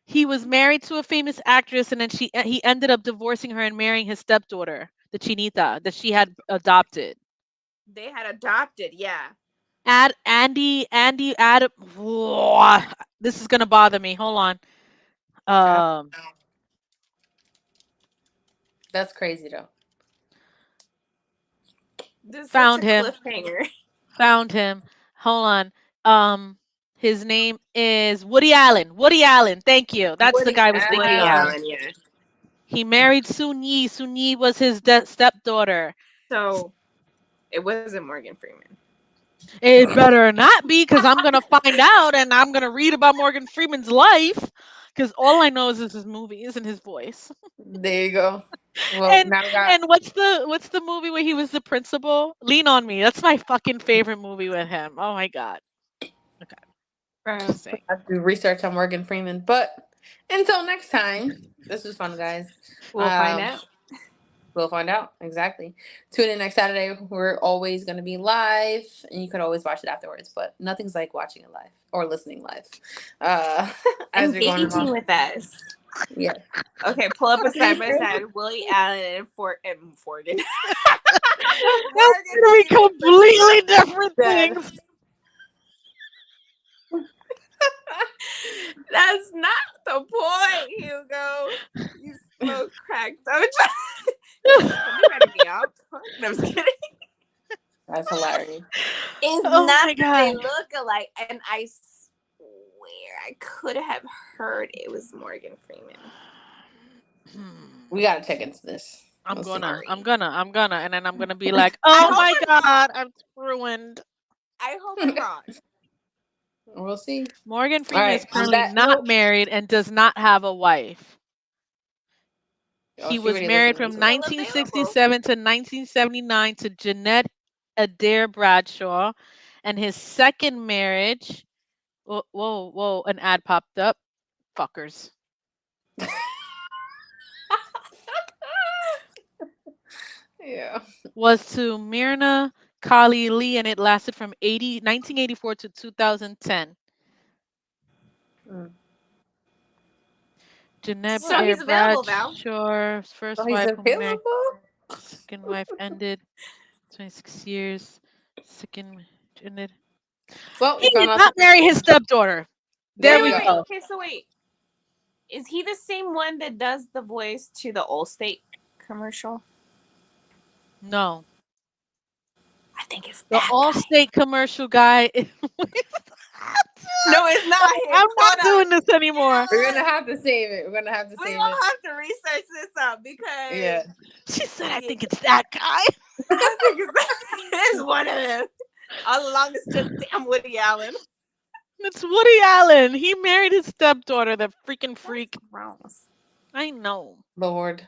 he was married to a famous actress, and then he ended up divorcing her and marrying his stepdaughter, the Chinita, that she had adopted. They had adopted. Yeah. Andy Adam. This is gonna bother me. Hold on. Um, that's crazy though. This is such found a him. cliffhanger. Found him. Hold on. His name is Woody Allen. Woody Allen. Thank you. That's the Woody guy I was thinking Woody of. Allen. Allen. Yeah. He married Soon Yi. Soon Yi was his stepdaughter. So it wasn't Morgan Freeman. It better not be, because I'm gonna find out and I'm gonna read about Morgan Freeman's life. Because all I know is his movies and his voice. There you go. Well, And now we got. and what's the movie where he was the principal? Lean on Me. That's my fucking favorite movie with him. Oh my god. Okay, Bro. just saying. Have to do research on Morgan Freeman. But until next time, this was fun, guys. We'll find out. We'll find out exactly. Tune in next Saturday. We're always going to be live, and you can always watch it afterwards. But nothing's like watching it live or listening live. As we're going Engaging along. with us. Yeah. Okay, pull up a side by side. Willie Allen and Forgan. That's gonna be completely different Dead. things. That's not the point, Hugo. You smoke crack. Don't try to me up. No, I'm just kidding. That's hilarious. It's Oh not my that they god. look alike, and I swear I could have heard it was Morgan Freeman. We got to check into this. I'm Let's see. gonna, and then I'm gonna be I like, oh hope my I'm god, I'm ruined. I hope I'm wrong. We'll see. Morgan All Freeman is right. On currently that not note, married and does not have a wife. oh, He she was already looked married at me. from So. Still available. 1967 to 1979 to Jeanette Adair Bradshaw, and his second marriage. Whoa! An ad popped up. Fuckers. Yeah. Was to Myrna Kali Lee, and it lasted from 1984 to 2010. Mm. Jeanette So Adair he's available, Val. Bradshaw's Oh, first he's wife, who married, available? second wife ended 26 years. Second Jeanette. Well, He we did found out. not marry his stepdaughter. There There you we Wait. go. go. Okay, so wait. Is he the same one that does the voice to the Allstate commercial? No, I think it's the that guy. Allstate commercial guy. No, it's not him. I'm Hold not doing on. this anymore. We're gonna have to save it. We're gonna have to We save will it. have to research this up because Yeah. She said, I think it's that guy. I think it's one of them. All along, it's just damn Woody Allen. It's Woody Allen. He married his stepdaughter, that freaking freak. Gross. I know. Lord.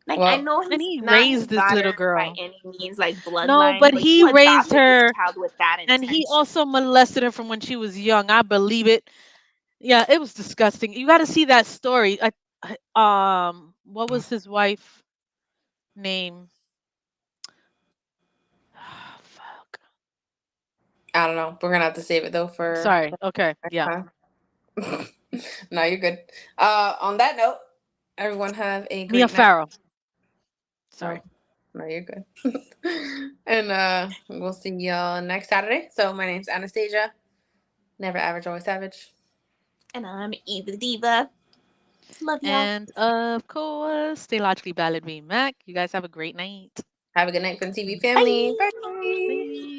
Like, Well, I know And he's he not his raised this daughter little by girl. any means, like No, bloodline, but but he you raised adopted this her, child with that and he intention. also molested her from when she was young. I believe it. Yeah, it was disgusting. You got to see that story. What was his wife name? Fuck. I don't know. We're gonna have to save it though for Sorry. Okay. next Yeah. time. No, you're good. On that note, everyone have a Mia great night. Farrow. Sorry. Oh, no, you're good. And we'll see y'all next Saturday. So my name's Anastasia. Never average, always savage. And I'm Eva the Diva. Love y'all. And of course, stay logically valid, me, Mac. You guys have a great night. Have a good night from the TV family. Bye. Bye. Bye.